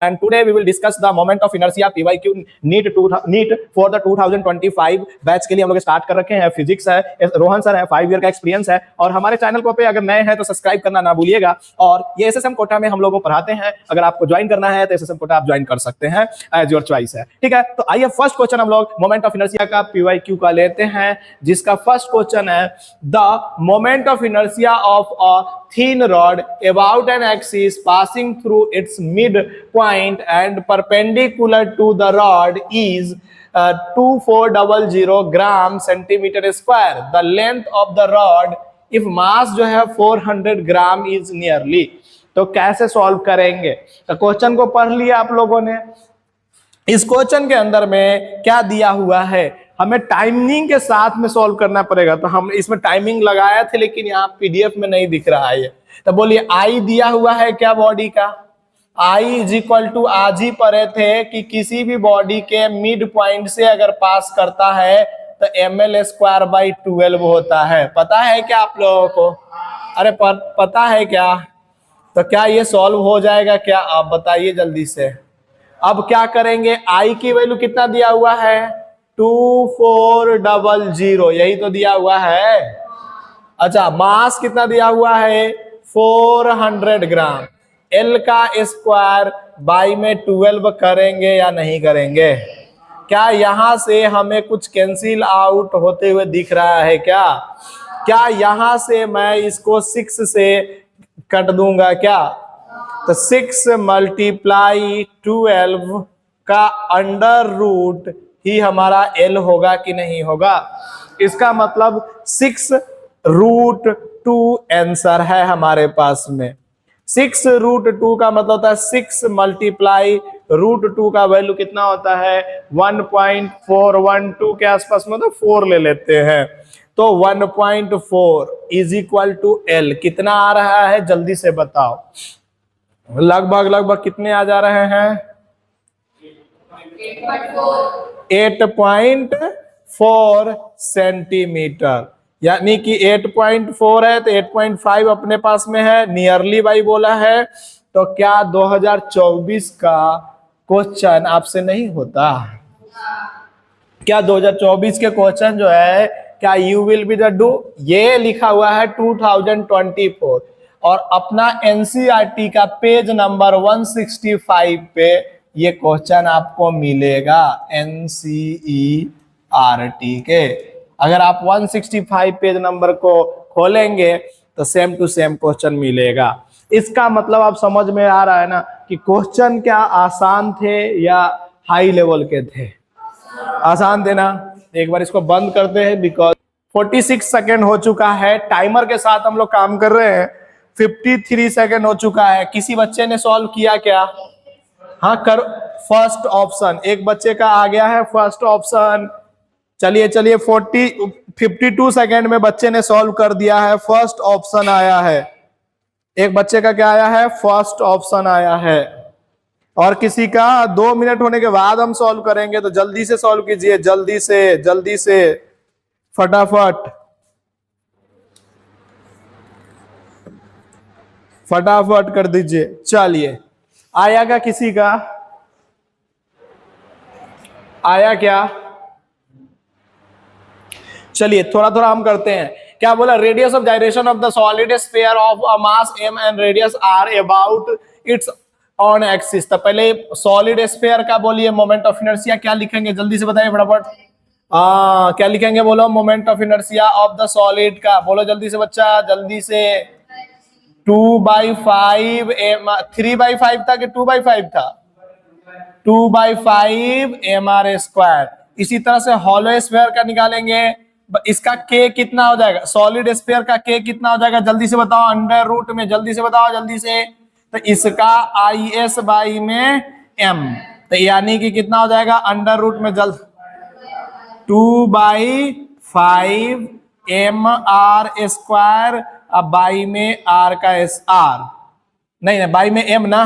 And today we will discuss the moment of inertia PYQ NEET for the 2025 batch के लिए हम लोग start कर रखे हैं। फिजिक्स है, रोहन सर है, 5 ईयर का एक्सपीरियंस है और हमारे चैनल को पे अगर नए हैं तो सब्सक्राइब करना ना भूलिएगा। और ये एसएसएम कोटा में हम लोगों को पढ़ाते हैं, अगर आपको ज्वाइन करना है तो एसएसएम कोटा आप ज्वाइन कर सकते हैं, एज योर चॉइस है। ठीक है, तो आइए फर्स्ट क्वेश्चन हम लोग मोमेंट ऑफ इनर्शिया का PYQ का लेते हैं, जिसका फर्स्ट क्वेश्चन है the moment of inertia of a thin rod about an axis passing through its midpoint and perpendicular to the rod is 2400 gram centimeter square. The length of the rod if mass जो है 400 ग्राम is nearly. तो कैसे solve करेंगे? तो question को पढ़ लिया आप लोगों ने। इस क्वेश्चन के अंदर में क्या दिया हुआ है, हमें टाइमिंग के साथ में सॉल्व करना पड़ेगा। तो हम इसमें टाइमिंग लगाया थे, लेकिन यहाँ पीडीएफ में नहीं दिख रहा है ये। तो बोलिए आई दिया हुआ है क्या बॉडी का, आई इज इक्वल टू आज ही पढ़े थे कि किसी भी बॉडी के मिड पॉइंट से अगर पास करता है तो ml²/12 होता है। पता है क्या आप लोगों को? अरे पता है क्या? तो क्या ये सॉल्व हो जाएगा क्या? आप बताइए जल्दी से। अब क्या करेंगे, आई की वैल्यू कितना दिया हुआ है 2400, यही तो दिया हुआ है। अच्छा, मास कितना दिया हुआ है 400 ग्राम। एल का स्क्वायर बाई में 12 करेंगे या नहीं करेंगे? क्या यहां से हमें कुछ कैंसिल आउट होते हुए दिख रहा है क्या? क्या यहां से मैं इसको 6 से कट दूंगा क्या? तो 6 × 12 का अंडर रूट ही हमारा एल होगा कि नहीं होगा? इसका मतलब 6√2 आंसर है हमारे पास में। 6√2 का मतलब होता है 6 × √2 का वैल्यू कितना होता है 1.412 के आसपास, मतलब 4 ले लेते हैं। तो 1.4 इज इक्वल टू एल कितना आ रहा है जल्दी से बताओ। लगभग कितने आ जा रहे हैं 8.4 सेंटीमीटर, यानी कि 8.4 है तो 8.5 अपने पास में है, नियरली बाई बोला है। तो क्या 2024 का क्वेश्चन आपसे नहीं होता? क्या 2024 के क्वेश्चन जो है क्या you will be the do? ये लिखा हुआ है 2024 और अपना एनसीईआरटी का पेज नंबर 165 पे ये क्वेश्चन आपको मिलेगा। एनसीईआरटी के अगर आप 165 पेज नंबर को खोलेंगे तो सेम टू सेम क्वेश्चन मिलेगा। इसका मतलब आप समझ में आ रहा है ना कि क्वेश्चन क्या आसान थे या हाई लेवल के थे? आसान थे ना। एक बार इसको बंद करते हैं बिकॉज 46 सेकेंड हो चुका है, टाइमर के साथ हम लोग काम कर रहे हैं। 53 सेकेंड हो चुका है। किसी बच्चे ने सॉल्व किया क्या? हाँ कर, फर्स्ट ऑप्शन एक बच्चे का आ गया है, फर्स्ट ऑप्शन। चलिए 52 सेकेंड में बच्चे ने सॉल्व कर दिया है, फर्स्ट ऑप्शन आया है। एक बच्चे का क्या आया है? फर्स्ट ऑप्शन आया है। और किसी का 2 मिनट होने के बाद हम सॉल्व करेंगे, तो जल्दी से सॉल्व कीजिए, जल्दी से फटाफट कर दीजिए। चलिए आया क्या किसी का? आया क्या? चलिए थोड़ा हम करते हैं। क्या बोला? Radius of gyration of the solid sphere of a mass m and radius r about its own axis. तो पहले सॉलिड स्फीयर का बोलिए मोमेंट ऑफ इनर्शिया क्या लिखेंगे, जल्दी से बताइए फटाफट। क्या लिखेंगे बोलो? Moment of inertia of the solid का बोलो जल्दी से बच्चा, जल्दी से। 2/5 3/5 था कि 2/5 था? 2/5 mr²। इसी तरह से हॉलो स्फीयर का निकालेंगे। इसका k कितना हो जाएगा? सॉलिड स्फीयर का k कितना हो जाएगा जल्दी से बताओ, अंडर रूट में, जल्दी से बताओ जल्दी से। तो इसका IS/m तो यानी कि कितना हो जाएगा अंडर रूट में 2/5 mr² अब बाई में r का r नहीं बाई में m ना,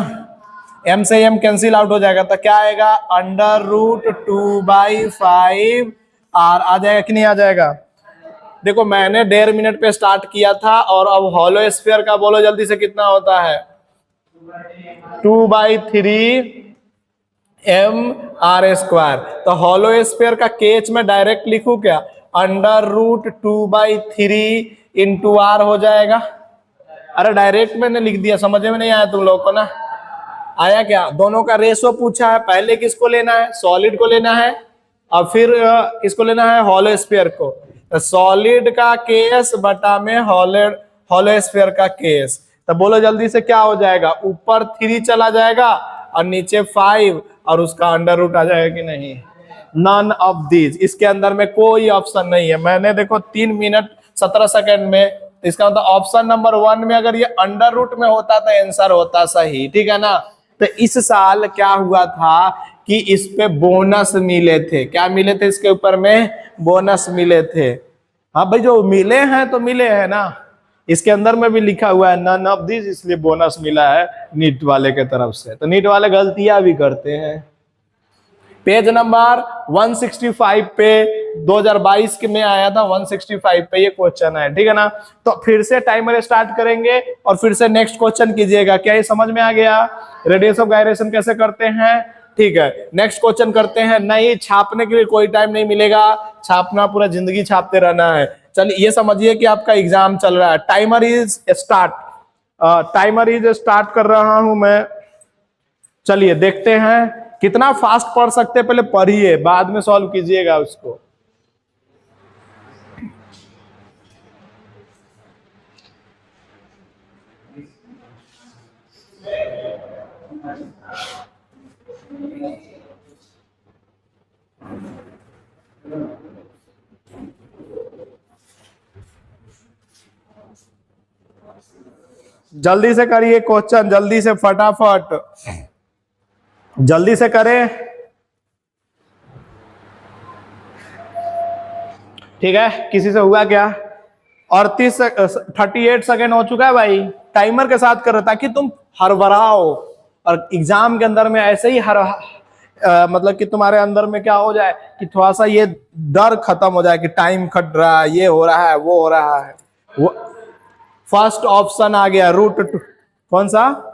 m से m कैंसिल आउट हो जाएगा। तो क्या आएगा अंडर रूट 2/5 r आ जाएगा कि नहीं आ जाएगा? देखो मैंने 1.5 मिनट पे स्टार्ट किया था और अब हॉलो स्फीयर का बोलो जल्दी से कितना होता है? 2/3 mr²। तो हॉलो स्फीयर का केच में डायरेक्ट लिखूं क्या, √2/3 इंटू आर हो जाएगा। अरे डायरेक्ट मैंने लिख दिया, समझ में नहीं आया तुम लोगों को ना, आया क्या? दोनों का रेशो पूछा है, पहले किसको लेना है, सॉलिड को लेना है, और फिर किसको लेना है, हॉलो स्फीयर को। तो सॉलिड का केस बटा में हॉलो स्फीयर का केस। तो बोलो जल्दी से क्या हो जाएगा, ऊपर 3 चला जाएगा और नीचे 5 और उसका अंडर रूट आ जाएगा कि नहीं। नन ऑफ दीज, इसके अंदर में कोई ऑप्शन नहीं है। मैंने देखो 3 मिनट 17 सेकंड में, इसका मतलब ऑप्शन नंबर 1 में अगर ये अंडर रूट में होता तो आंसर होता सही, ठीक है ना। तो इस साल क्या हुआ था कि इस पे बोनस मिले थे, क्या मिले थे इसके ऊपर में, बोनस मिले थे। हाँ भाई, जो मिले हैं तो मिले हैं ना, इसके अंदर में भी लिखा हुआ है नन ऑफ दिस, इसलिए बोनस मिला है नीट वाले के तरफ से। तो नीट वाले गलतियां भी करते हैं। पेज नंबर 165 पे 2022 के में आया था, 165 पे ये क्वेश्चन है, ठीक है ना। तो फिर से टाइमर स्टार्ट करेंगे और फिर से नेक्स्ट क्वेश्चन कीजिएगा। क्या ये समझ में आ गया, रेडियस ऑफ गायरेशन कैसे करते हैं, ठीक है। नेक्स्ट क्वेश्चन करते हैं। नहीं, छापने के लिए कोई टाइम नहीं मिलेगा, छापना पूरा जिंदगी छापते रहना है। चलिए ये समझिए कि आपका एग्जाम चल रहा है। Timer is start, timer is start कर रहा हूं मैं। चलिए देखते हैं कितना फास्ट पढ़ सकते हैं, पहले पढ़िए बाद में सॉल्व कीजिएगा उसको। जल्दी से करिए क्वेश्चन, जल्दी से, फटाफट जल्दी से करें, ठीक है। किसी से हुआ क्या, और 38 सेकेंड हो चुका है भाई, टाइमर के साथ कर रहे ताकि तुम हड़बड़ाओ और एग्जाम के अंदर में ऐसे ही मतलब कि तुम्हारे अंदर में क्या हो जाए कि थोड़ा सा ये डर खत्म हो जाए कि टाइम कट रहा है, ये हो रहा है, वो हो रहा है। वो फर्स्ट ऑप्शन आ गया √2, कौन सा,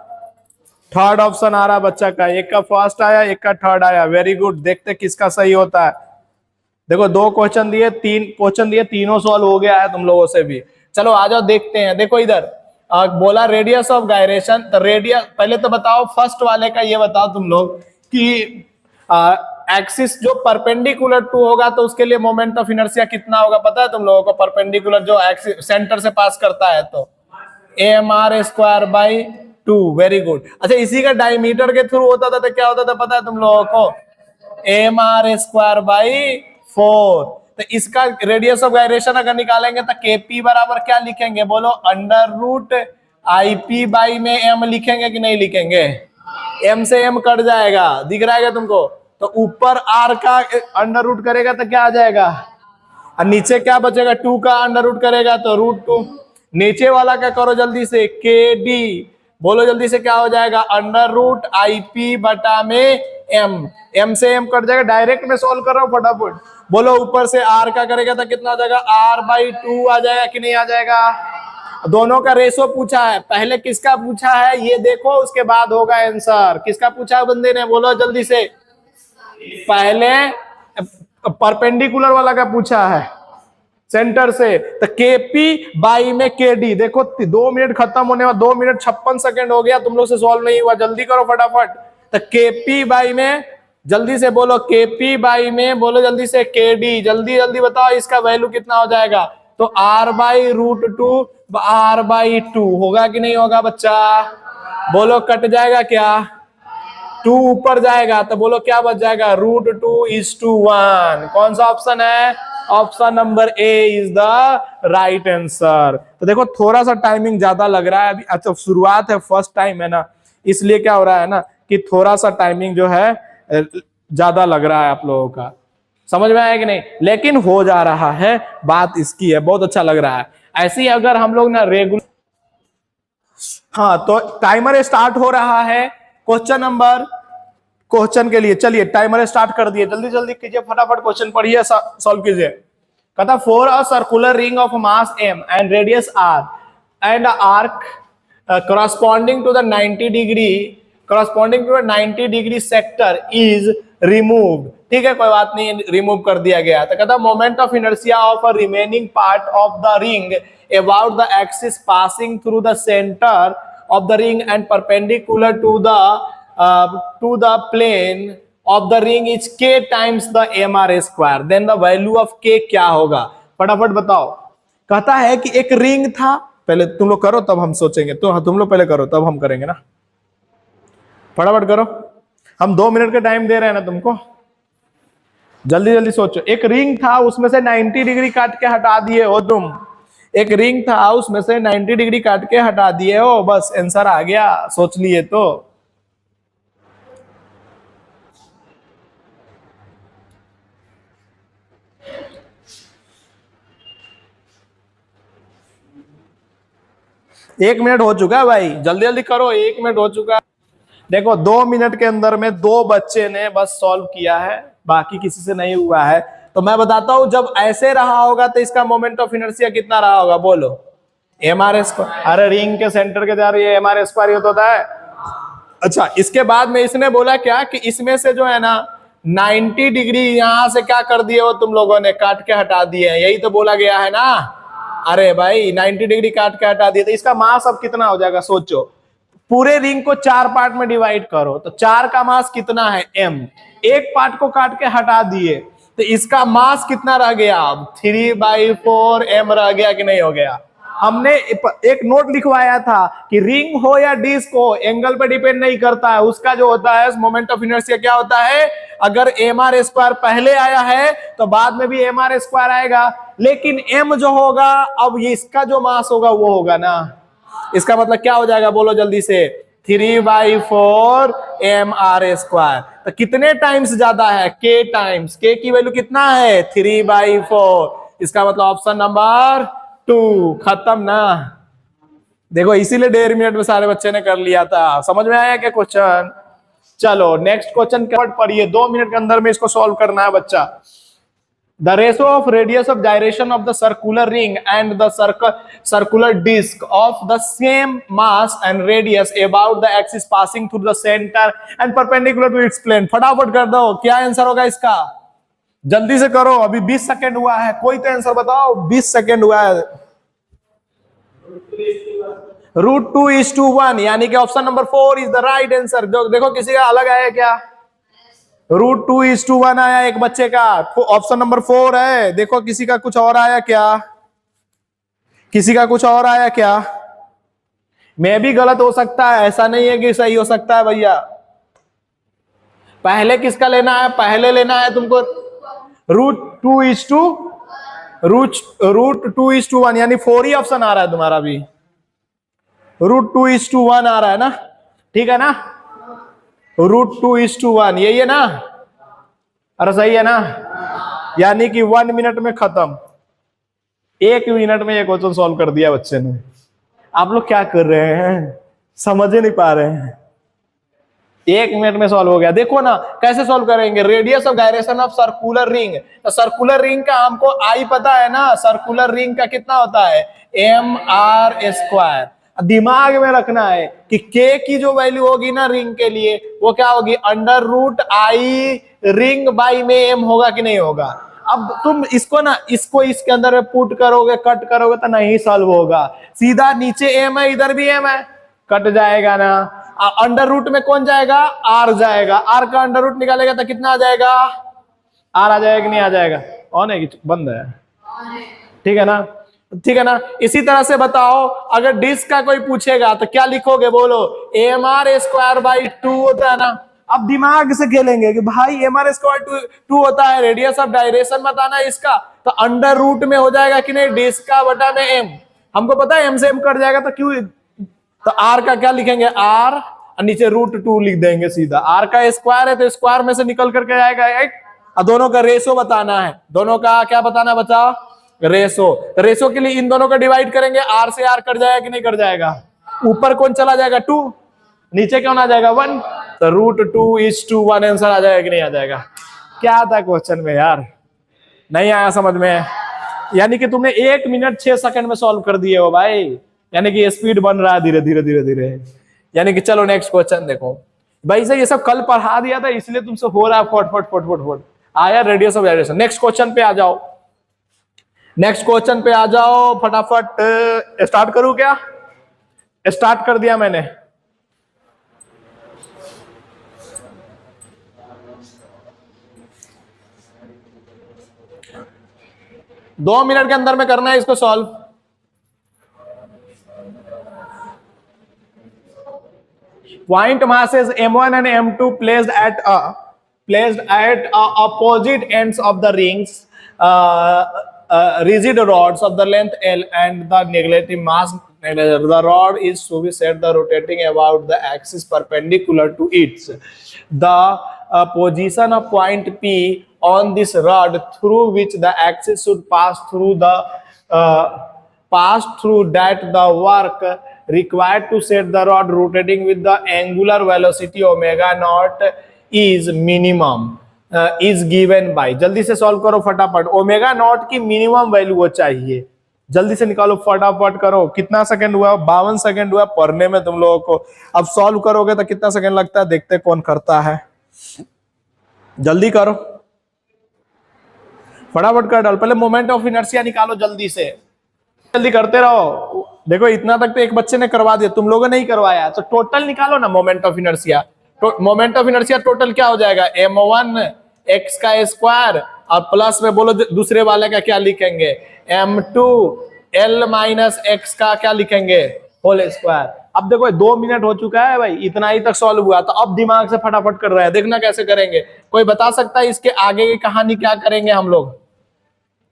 थर्ड ऑप्शन आ रहा बच्चा का, एक का फर्स्ट आया, एक का थर्ड आया, वेरी गुड। देखते किसका सही होता है। देखो 2 क्वेश्चन दिए, 3 क्वेश्चन दिए, तीनों सॉल्व हो गया है तुम लोगों से भी। चलो आ जाओ देखते हैं। देखो इधर बोला रेडियस ऑफ गायरेशन, तो रेडियस पहले तो बताओ, फर्स्ट वाले का ये बताओ तुम लोग कि एक्सिस जो परपेंडिकुलर टू होगा तो उसके लिए मोमेंट ऑफ इनर्शिया कितना होगा, पता है तुम लोगों को, परपेंडिकुलर जो एक्सिस सेंटर से पास करता है तो mr²/2, वेरी गुड। अच्छा इसी का डायमीटर के थ्रू होता था तो क्या होता था पता है तुम लोगों को, mr²/4। तो इसका रेडियस ऑफ गायरेशन अगर निकालेंगे तो kp बराबर क्या लिखेंगे, बोलो, √IP में m लिखेंगे कि नहीं लिखेंगे, m से m कट जाएगा, दिख रहा है तुमको। तो ऊपर r का अंडर रूट करेगा तो क्या आ जाएगा, और नीचे क्या बचेगा, 2 का अंडर रूट करेगा तो √2। नीचे वाला क्या करो जल्दी से, kd, बोलो जल्दी से क्या हो जाएगा, √IP बटा में m से m कट जाएगा। डायरेक्ट में सॉल्व कर रहा हूं फटाफट, बोलो ऊपर से r का करेगा तो कितना आ जाएगा, r/2 आ जाएगा कि नहीं आ जाएगा। दोनों का रेशो पूछा है, पहले किसका पूछा है ये देखो, उसके बाद होगा आंसर। किसका पूछा है बंदे ने, बोलो जल्दी से, पहले परपेंडिकुलर वाला का पूछा है सेंटर से। तो kp/में kd, देखो 2 मिनट खत्म होने में 2 मिनट 56 सेकंड हो गया, तुम लोग से सॉल्व नहीं हुआ, जल्दी करो फटाफट। तो kp/में जल्दी से बोलो, kp/में बोलो जल्दी से, kd, जल्दी जल्दी बताओ इसका वैल्यू कितना हो जाएगा। तो r/√2 r/2 होगा कि नहीं होगा बच्चा, बोलो कट जाएगा क्या, 2 ऊपर जाएगा तो बोलो क्या बच जाएगा, √2:1। कौन सा ऑप्शन है, option number A is the right answer. तो देखो थोड़ा सा टाइमिंग ज्यादा लग रहा है अभी, अच्छा शुरुआत है, फर्स्ट टाइम है ना, इसलिए क्या हो रहा है ना कि थोड़ा सा टाइमिंग जो है ज्यादा लग रहा है आप लोगों का, समझ में आया कि नहीं, लेकिन हो जा रहा है, बात इसकी है, बहुत अच्छा लग रहा है। ऐसे ही अगर हम लोग ना रेगुलर, हाँ तो टाइमर स्टार्ट हो रहा है क्वेश्चन के लिए। चलिए टाइमर स्टार्ट कर दिए, जल्दी जल्दी कीजिए, फटाफट क्वेश्चन पढ़िए, सॉल्व कीजिए। कहता for a circular ring of mass m and radius r and arc corresponding to the 90 degree sector is removed. ठीक है, कोई बात नहीं, रिमूव कर दिया गया। तो कहता moment of inertia of a remaining part of the ring about the axis passing through the centre of the ring and perpendicular to the plane of the ring is k times the mr square. Then the value of k क्या होगा, फटाफट बताओ। कहता है कि एक ring था, पहले तुम लोग करो तब हम सोचेंगे, तो तुम लोग पहले करो तब हम करेंगे ना, फटाफट करो, हम 2 मिनट का टाइम दे रहे हैं ना तुमको, जल्दी जल्दी सोचो। एक रिंग था, उसमें से 90 डिग्री काट के हटा दिए हो तुम, एक रिंग था उसमें से 90 डिग्री काट के हटा दिए हो, बस आंसर आ गया, सोच लिए तो। एक मिनट हो चुका है भाई, जल्दी जल्दी करो, 1 मिनट हो चुका है। देखो 2 मिनट के अंदर में 2 बच्चे ने बस सॉल्व किया है, बाकी किसी से नहीं हुआ है। तो मैं बताता हूं, जब ऐसे रहा होगा तो इसका मोमेंट ऑफ इनर्शिया कितना रहा होगा, बोलो। mr square. अरे रिंग के सेंटर के जा रही है, mr स्क्वायर ही होता है। अच्छा, इसके बाद में इसने बोला क्या कि इसमें से जो है ना 90 डिग्री यहां से क्या कर दिए हो तुम लोगों ने, काट के हटा दिए, यही तो बोला गया है ना। अरे भाई 90 डिग्री काट के हटा दिए, तो इसका मास अब कितना हो जाएगा, सोचो। पूरे रिंग को 4 पार्ट में डिवाइड करो, तो 4 का मास कितना है, m। एक पार्ट को काट के हटा दिए, तो इसका मास कितना रह गया, अब 3/4 m रह गया कि नहीं हो गया। हमने एक नोट लिखवाया था कि रिंग हो या डिस्क हो, एंगल पे डिपेंड नहीं करता है, उसका जो होता है मोमेंट ऑफ इनर्शिया क्या होता है, अगर mr स्क्वायर पहले आया है तो बाद में भी mr स्क्वायर आएगा, लेकिन m जो होगा अब ये इसका जो मास होगा वो होगा ना। इसका मतलब क्या हो जाएगा, बोलो जल्दी से, 3/4 mr स्क्वायर। तो कितने टाइम्स ज्यादा है, k टाइम्स, k की वैल्यू कितना है, 3/4। इसका मतलब ऑप्शन नंबर 2 खत्म ना। देखो इसीलिए 1.5 मिनट में सारे बच्चे ने कर लिया था। समझ में आया क्या क्वेश्चन? चलो नेक्स्ट क्वेश्चन पढ़िए, 2 मिनट के अंदर में इसको सॉल्व करना है बच्चा। The ratio of radius of gyration of the circular ring and the circular disc of the same mass and radius about the axis passing through the center and perpendicular to its plane। फटाफट कर दो, क्या answer होगा इसका, जल्दी से करो, अभी 20 सेकंड हुआ है, कोई तो आंसर बताओ, 20 सेकंड हुआ है। √2:1, यानी कि option number 4 is the right answer. देखो किसी का अलग आया क्या, √2:1 आया एक बच्चे का, ऑप्शन नंबर 4 है। देखो किसी का कुछ और आया क्या, किसी का कुछ और आया क्या, मैं भी गलत हो सकता है, ऐसा नहीं है कि सही हो सकता है भैया। पहले किसका लेना है, पहले लेना है तुमको √2:1, यानी 4 ही ऑप्शन आ रहा है तुम्हारा भी, √2:1 आ रहा है ना, ठीक है ना, √2:1 यही है ना, अरे सही है ना, यानी कि 1 मिनट में खत्म, 1 मिनट में ये क्वेश्चन सॉल्व कर दिया बच्चे ने। आप लोग क्या कर रहे हैं, समझ ही नहीं पा रहे हैं, 1 मिनट में सॉल्व हो गया। देखो ना कैसे सॉल्व करेंगे, radius of gyration of circular ring, तो सर्कुलर रिंग का हमको आई पता है ना, सर्कुलर रिंग का कितना होता है, mr स्क्वायर। दिमाग में रखना है कि k की जो वैल्यू होगी ना रिंग के लिए, वो क्या होगी, √i रिंग बाई में m होगा कि नहीं होगा। अब तुम इसको ना, इसको इसके अंदर में पुट करोगे, कट करोगे तो नहीं सॉल्व होगा, सीधा नीचे m है, इधर भी m है, कट जाएगा ना। अंडर रूट में कौन जाएगा, r जाएगा, r का अंडर रूट निकालेगा तो कितना आ जाएगा, r आ जाएगा कि नहीं आ जाएगा, ऑन है कि बंद है, ठीक है ना, ठीक है ना। इसी तरह से बताओ, अगर डिस्क का कोई पूछेगा तो क्या लिखोगे, बोलो, mr स्क्वायर बाई 2 होता है ना। अब दिमाग से खेलेंगे कि भाई mr स्क्वायर 2 होता है, रेडियस ऑफ डायरेक्शन बताना है इसका, तो अंडर रूट में हो जाएगा कि नहीं, डिस्क का बटा में m, हमको पता है m से m कट जाएगा, तो क्यों, तो r का क्या लिखेंगे, r और नीचे √2 लिख देंगे सीधा, r का स्क्वायर है तो स्क्वायर में से निकल करके आएगा 8, और दोनों का रेशो बताना है, दोनों का क्या बताना बचा, रेशो। रेशो के लिए इन दोनों का डिवाइड करेंगे, r से r कट जाएगा कि नहीं कट जाएगा, ऊपर कौन चला जाएगा 2, नीचे कौन आ जाएगा 1, तो √2:1 आंसर आ जाएगा कि नहीं आ जाएगा। क्या था क्वेश्चन में यार, नहीं आया समझ में, यानी कि तुमने 1 मिनट 6 सेकंड में सॉल्व कर दिए हो भाई, यानी कि स्पीड बन रहा है धीरे धीरे धीरे धीरे। यानी कि चलो नेक्स्ट क्वेश्चन देखो भाई, से ये सब कल पढ़ा दिया था इसलिए तुमसे हो रहा है फट फट फट फट फट। आया रेडियस ऑफ जाइरेशन। नेक्स्ट क्वेश्चन पे आ जाओ, नेक्स्ट क्वेश्चन पे आ जाओ फटाफट। स्टार्ट करूं क्या? स्टार्ट कर दिया मैंने। दो मिनट के अंदर में करना है इसको solve. Point masses m1 and m2 placed at opposite ends of the rings, rigid rods of the length L and the negative mass. The rod is to be set the rotating about the axis perpendicular to it. The position of point P on this rod through which the axis should pass through that the work required to set the rod rotating with the angular velocity omega naught is minimum is given by। जल्दी से solve करो फटाफट। Omega naught की minimum value वो चाहिए, जल्दी से निकालो फटाफट करो। कितना सेकंड हुआ? 52 सेकंड हुआ पढ़ने में तुम लोगों को। अब सॉल्व करोगे तो कितना सेकंड लगता है, देखते कौन करता है। जल्दी करो फटाफट कर डाल। पहले मोमेंट ऑफ इनर्शिया निकालो जल्दी से, जल्दी करते रहो। देखो इतना तक तो एक बच्चे ने करवा दिया, तुम लोगों ने नहीं करवाया, तो टोटल निकालो ना moment of inertia. Moment of inertia total क्या हो जाएगा? m1 x का स्क्वायर और प्लस में बोलो दूसरे वाले का क्या लिखेंगे? m2 l माइनस x का क्या लिखेंगे? Whole square. अब देखो 2 मिनट हो चुका है भाई, इतना ही तक सॉल्व हुआ, तो अब दिमाग से फटाफट कर रहे हैं। देखना कैसे करेंगे। कोई बता सकता है इसके आगे की कहानी क्या करेंगे हम लोग?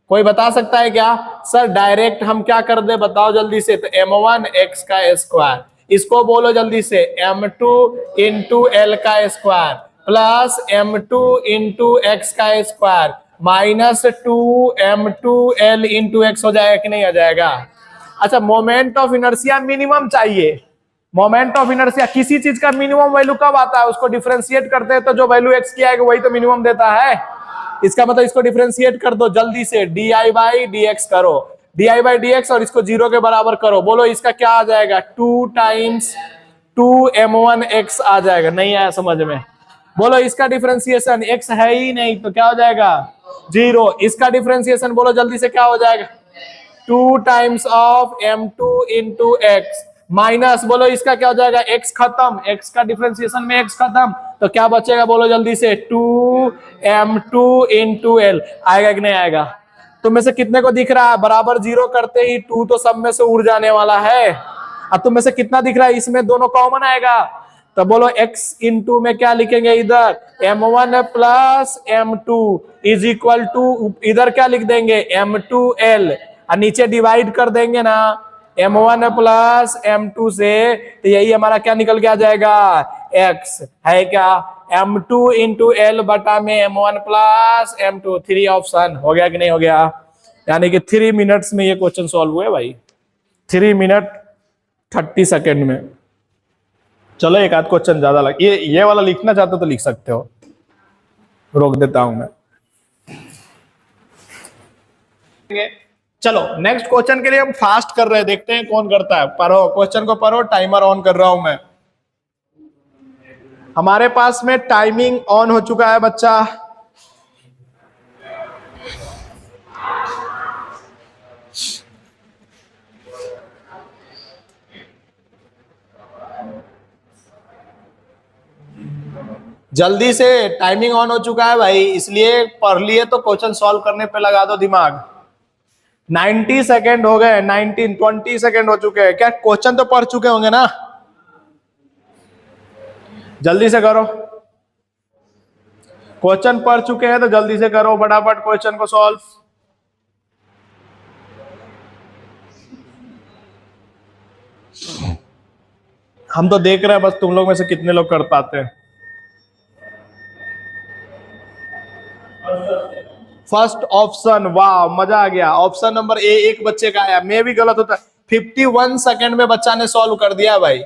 कोई बता सकता है क्या? सर डायरेक्ट हम क्या कर दे, बताओ जल्दी से। तो m1 x का स्क्वायर, इसको बोलो जल्दी से m2 इंटू एल का square plus m2 into X का square minus 2m2l into X हो जाएगा कि नहीं आ जाएगा? अच्छा, मोमेंट ऑफ इनर्शिया मिनिमम चाहिए। मोमेंट ऑफ इनर्शिया किसी चीज का मिनिमम वैल्यू कब आता है? उसको डिफरेंशिएट करते हैं तो जो वैल्यू एक्स की आएगी वही तो मिनिमम देता है। इसका मतलब इसको डिफरेंशिएट कर दो जल्दी से, डी बाई डी एक्स करो, डी बाई डी एक्स और इसको 0 के बराबर करो। बोलो इसका क्या आ जाएगा? 2 टाइम्स 2m1x आ जाएगा। नहीं आया समझ में? बोलो इसका डिफरेंशिएशन, x है ही नहीं तो क्या हो जाएगा? 0। इसका डिफरेंशिएशन बोलो जल्दी से क्या हो जाएगा? 2 times of m2 into x minus, बोलो इसका क्या हो जाएगा? x खत्म, x का डिफरेंशिएशन में x खत्म, तो क्या बचेगा बोलो जल्दी से? 2m2 इंटू एल आएगा कि नहीं आएगा? तुम में से कितने को दिख रहा है बराबर 0 करते ही 2 तो सब में से उड़ जाने वाला है। अब तुम में से कितना दिख रहा है इसमें दोनों कॉमन आएगा? तो बोलो x इंटू में क्या लिखेंगे इधर? m1 plus m2 is equal to, इधर क्या लिख देंगे? m2l और नीचे डिवाइड कर देंगे ना m1 प्लस m2 से, तो यही हमारा क्या निकल के आ जाएगा? x है क्या? m2 इंटू एल बटा में m1 प्लस m2। 3 ऑप्शन हो गया कि नहीं हो गया? यानी कि 3 मिनट्स में ये क्वेश्चन सॉल्व हुए भाई, 3 मिनट 30 सेकेंड में। चलो एक आध क्वेश्चन ज्यादा लग, ये वाला लिखना चाहते हो तो लिख सकते हो, रोक देता हूं मैं। चलो नेक्स्ट क्वेश्चन के लिए हम फास्ट कर रहे हैं, देखते हैं कौन करता है। पढ़ो क्वेश्चन को, पढ़ो। टाइमर ऑन कर रहा हूं मैं। हमारे पास में टाइमिंग ऑन हो चुका है बच्चा। जल्दी से, टाइमिंग ऑन हो चुका है भाई, इसलिए पढ़ लिए तो क्वेश्चन सॉल्व करने पे लगा दो दिमाग। 90 सेकेंड हो गए, 20 सेकेंड हो चुके हैं। क्या क्वेश्चन तो पढ़ चुके होंगे ना? जल्दी से करो, क्वेश्चन पढ़ चुके हैं तो जल्दी से करो फटाफट क्वेश्चन को सॉल्व। हम तो देख रहे हैं बस तुम लोग में से कितने लोग कर पाते हैं। फर्स्ट ऑप्शन, वाह मजा आ गया। ऑप्शन नंबर ए एक बच्चे का आया, मैं भी गलत होता। 51 सेकंड में बच्चा ने सॉल्व कर दिया भाई।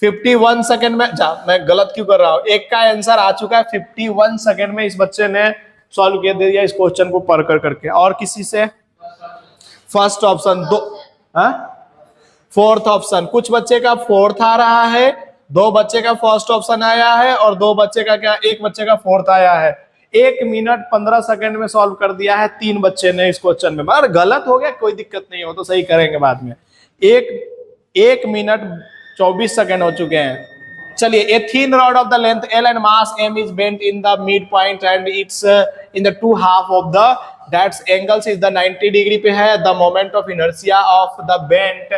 51 सेकंड में, मैं गलत क्यों कर रहा हूं? एक का आंसर आ चुका है 51 सेकंड में इस बच्चे ने सॉल्व किया दे दिया इस क्वेश्चन को पढ़ कर करके। और किसी से? फर्स्ट ऑप्शन दो, फोर्थ ऑप्शन, कुछ बच्चे का फोर्थ आ रहा है, 2 बच्चे का फर्स्ट ऑप्शन आया है और 2 बच्चे का क्या, 1 बच्चे का फोर्थ आया है। 1 मिनट 15 सेकंड में सॉल्व कर दिया है 3 बच्चे ने इस क्वेश्चन में। मगर गलत हो गया, कोई दिक्कत नहीं हो, तो सही करेंगे बाद में। 1 मिनट 24 सेकंड हो चुके हैं। चलिए, a thin rod of the length L and mass m is bent in the midpoint and it's in the 2 half of the that angles is the 90 degree पे है। the moment of inertia of the bent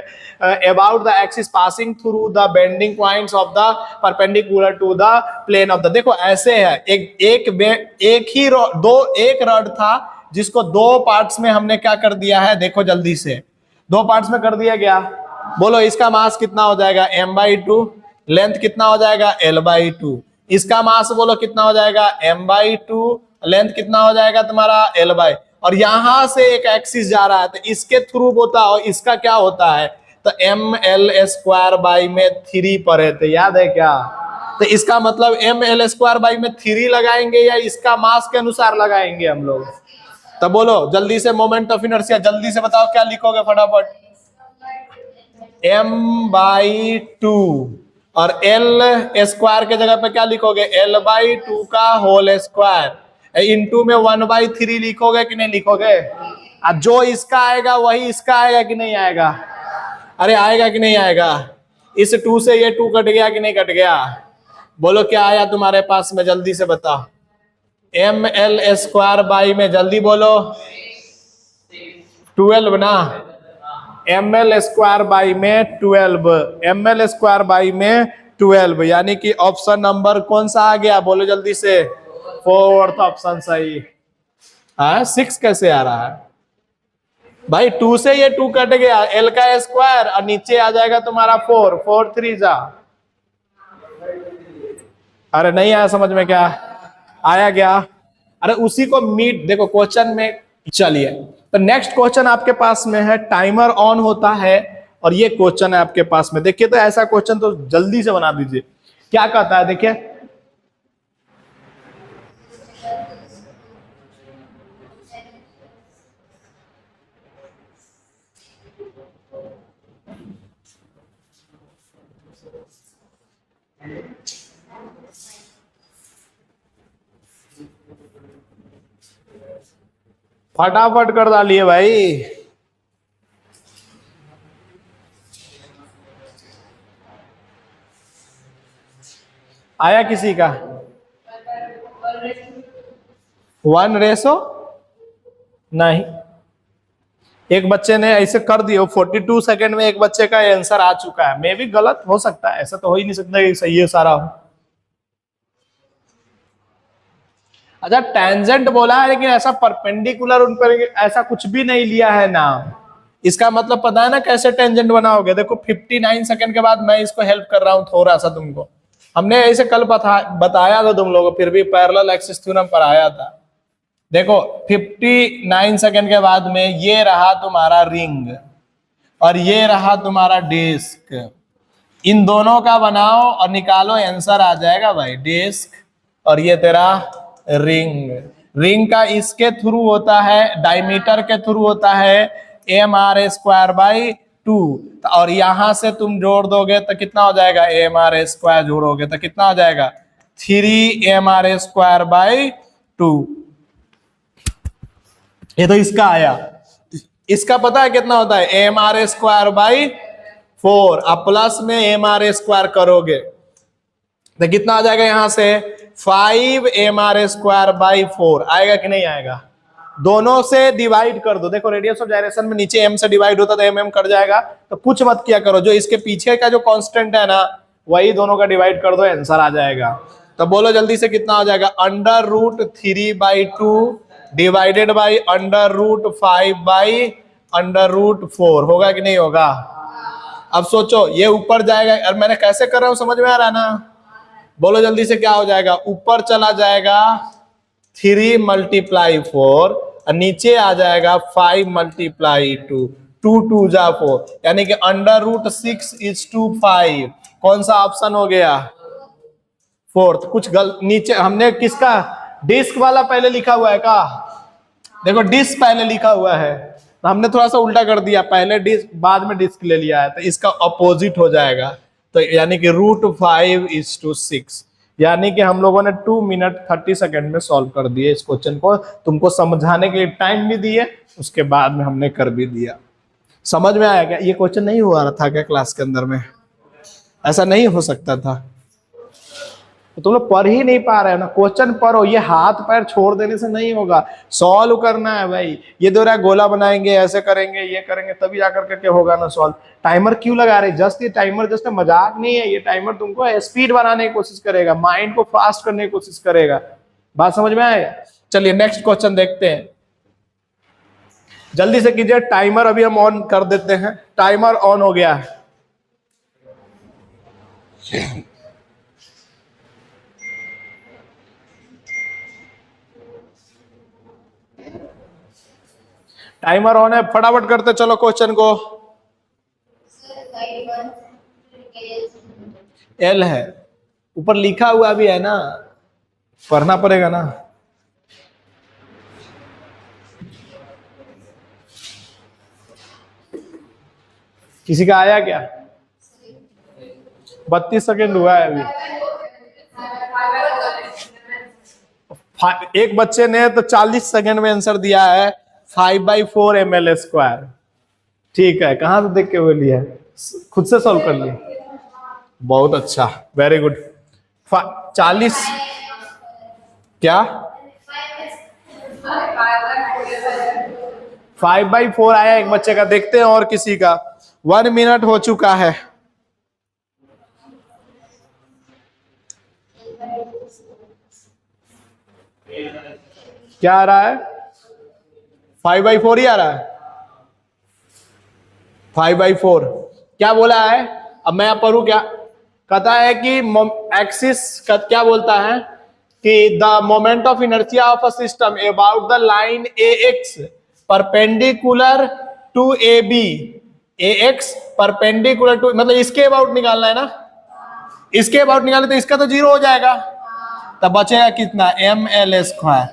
about the axis passing through the bending points of the perpendicular to the plane of the, देखो ऐसे है, एक rod था जिसको 2 parts में हमने क्या कर दिया है, देखो जल्दी से 2 पार्ट्स में कर दिया गया। बोलो इसका मास कितना हो जाएगा, m/2, लेंथ कितना हो जाएगा, l/2। इसका मास बोलो कितना हो जाएगा, m/2, लेंथ कितना हो जाएगा तुम्हारा, l/, और यहां से एक एक्सिस जा रहा है तो इसके थ्रू होता है, और इसका क्या होता है, तो ml² में 3 पढ़े थे, याद है क्या। तो इसका मतलब ml² में 3 लगाएंगे या इसका मास के अनुसार लगाएंगे हम लोग। तो बोलो जल्दी से मोमेंट ऑफ इनर्शिया, जल्दी से बताओ क्या लिखोगे फटाफट, m/2 और l² के जगह पे क्या लिखोगे, l/2 का होल स्क्वायर इनटू में 1/3 लिखोगे कि नहीं लिखोगे। अब जो इसका आएगा वही इसका आएगा कि नहीं आएगा, अरे आएगा कि नहीं आएगा। इस 2 से ये 2 कट गया कि नहीं कट गया, बोलो क्या आया तुम्हारे पास में, जल्दी से बताओ। ml² में जल्दी बोलो 12 ना, ml² में 12, ml² में 12, यानी कि ऑप्शन नंबर कौन सा आ गया, बोलो जल्दी से, 4th ऑप्शन सही। हाँ 6 कैसे आ रहा है भाई, 2 से ये 2 कट गया, l का स्क्वायर और नीचे आ जाएगा तुम्हारा 4, 4 3 जा। अरे नहीं आया समझ में, क्या आया क्या, अरे उसी को मीट देखो क्वेश्चन में। चलिए तो नेक्स्ट क्वेश्चन आपके पास में है, टाइमर ऑन होता है और ये क्वेश्चन है आपके पास में। देखिए तो ऐसा क्वेश्चन तो जल्दी से बना दीजिए। क्या कहता है देखिए, फटाफट कर डालिए भाई। आया किसी का 1:, नहीं, एक बच्चे ने ऐसे कर दिया, 42 सेकंड में एक बच्चे का आंसर आ चुका है। मे भी गलत हो सकता है, ऐसा तो हो ही नहीं सकता कि सही है सारा हो। अच्छा टेंजेंट बोला है लेकिन ऐसा परपेंडिकुलर उन पर ऐसा कुछ भी नहीं लिया है नाम। इसका मतलब पता है ना कैसे टेंजेंट बनाओगे, देखो 59 सेकंड के बाद मैं इसको हेल्प कर रहा हूं थोड़ा सा तुमको। हमने ऐसे कल बताया था तुम लोगों को, फिर भी पैरेलल एक्सिस थ्योरम पढ़ाया था। देखो 59 सेकंड के बाद में ये रहा तुम्हारा रिंग और ये रहा तुम्हारा डिस्क। इन दोनों का बनाओ और निकालो, आंसर आ जाएगा भाई डिस्क और ये तेरा रिंग। रिंग का इसके थ्रू होता है, डायमीटर के थ्रू होता है mr²/2 और यहां से तुम जोड़ दोगे तो कितना हो जाएगा, mr² जोड़ोगे तो कितना हो जाएगा 3mr²/2। ये तो इसका आया। इसका पता है कितना होता है, mr²/4 अब प्लस में mr² करोगे तो कितना आ जाएगा, यहां से 5mr²/4 आएगा कि नहीं आएगा। दोनों से डिवाइड कर दो, देखो रेडियस ऑफ डायरेक्शन में नीचे m से डिवाइड होता तो mm कट जाएगा, तो कुछ मत किया करो, जो इसके पीछे का जो कांस्टेंट है ना वही दोनों का डिवाइड कर दो, आंसर आ जाएगा। तो बोलो जल्दी से कितना हो जाएगा, √3/2 डिवाइडेड बाई √5/√4 होगा कि नहीं होगा। अब सोचो ये ऊपर जाएगा, और मैंने कैसे कर रहा हूं समझ में आ रहा है ना, बोलो जल्दी से क्या हो जाएगा, ऊपर चला जाएगा 3 × 4 और नीचे आ जाएगा 5 × 2, 2 2 जा 4, यानी कि √6:5 कौन सा ऑप्शन हो गया, 4th। कुछ गलत नीचे हमने किसका डिस्क वाला पहले लिखा हुआ है का, देखो डिस्क पहले लिखा हुआ है, तो हमने थोड़ा सा उल्टा कर दिया, पहले डिस्क बाद में डिस्क ले लिया है, तो इसका अपोजिट हो जाएगा। तो यानी कि √5:6, यानी कि हम लोगों ने 2 मिनट 30 सेकेंड में सॉल्व कर दिए इस क्वेश्चन को। तुमको समझाने के लिए टाइम भी दिए, उसके बाद में हमने कर भी दिया। समझ में आया क्या? ये क्वेश्चन नहीं हुआ था क्या क्लास के अंदर में? ऐसा नहीं हो सकता था। तो तुम लोग पढ़ ही नहीं पा रहे हो ना, क्वेश्चन पढ़ो। ये हाथ पैर छोड़ देने से नहीं होगा, सॉल्व करना है भाई। ये दो रहा गोला बनाएंगे, ऐसे करेंगे, ये करेंगे, तभी जाकर करके होगा ना सॉल्व। टाइमर क्यों लगा रहे? जस्ट ये टाइमर जस्ट मजाक नहीं है, ये टाइमर तुमको स्पीड बनाने की कोशिश करेगा, माइंड को फास्ट करने की कोशिश करेगा। बात समझ में आएगा? चलिए नेक्स्ट क्वेश्चन देखते हैं, जल्दी से कीजिए। टाइमर अभी हम ऑन कर देते हैं, टाइमर ऑन हो गया है। टाइमर ऑन है, फटाफट करते चलो क्वेश्चन को। एल है, ऊपर लिखा हुआ भी है ना, पढ़ना पड़ेगा ना। किसी का आया क्या? 32 सेकेंड हुआ है अभी। एक बच्चे ने तो 40 सेकेंड में आंसर दिया है, 5/4 ml²। ठीक है, कहां से देख के वो लिया? खुद से सॉल्व कर लिया, बहुत अच्छा, वेरी गुड। 40 क्या 5/4 आया एक बच्चे का। देखते हैं और किसी का। 1 मिनट हो चुका है। क्या आ रहा है? 5/4 ही आ रहा है। 5/4 क्या बोला है? अब मैं पढ़ू क्या? कहता है कि एक्सिस क्या बोलता है कि the moment of inertia of a system about the line AX perpendicular to AB। AX perpendicular to, मतलब इसके अबाउट निकालना है ना, इसके अबाउट निकाले तो इसका तो 0 हो जाएगा, तब बचेगा कितना? ml²।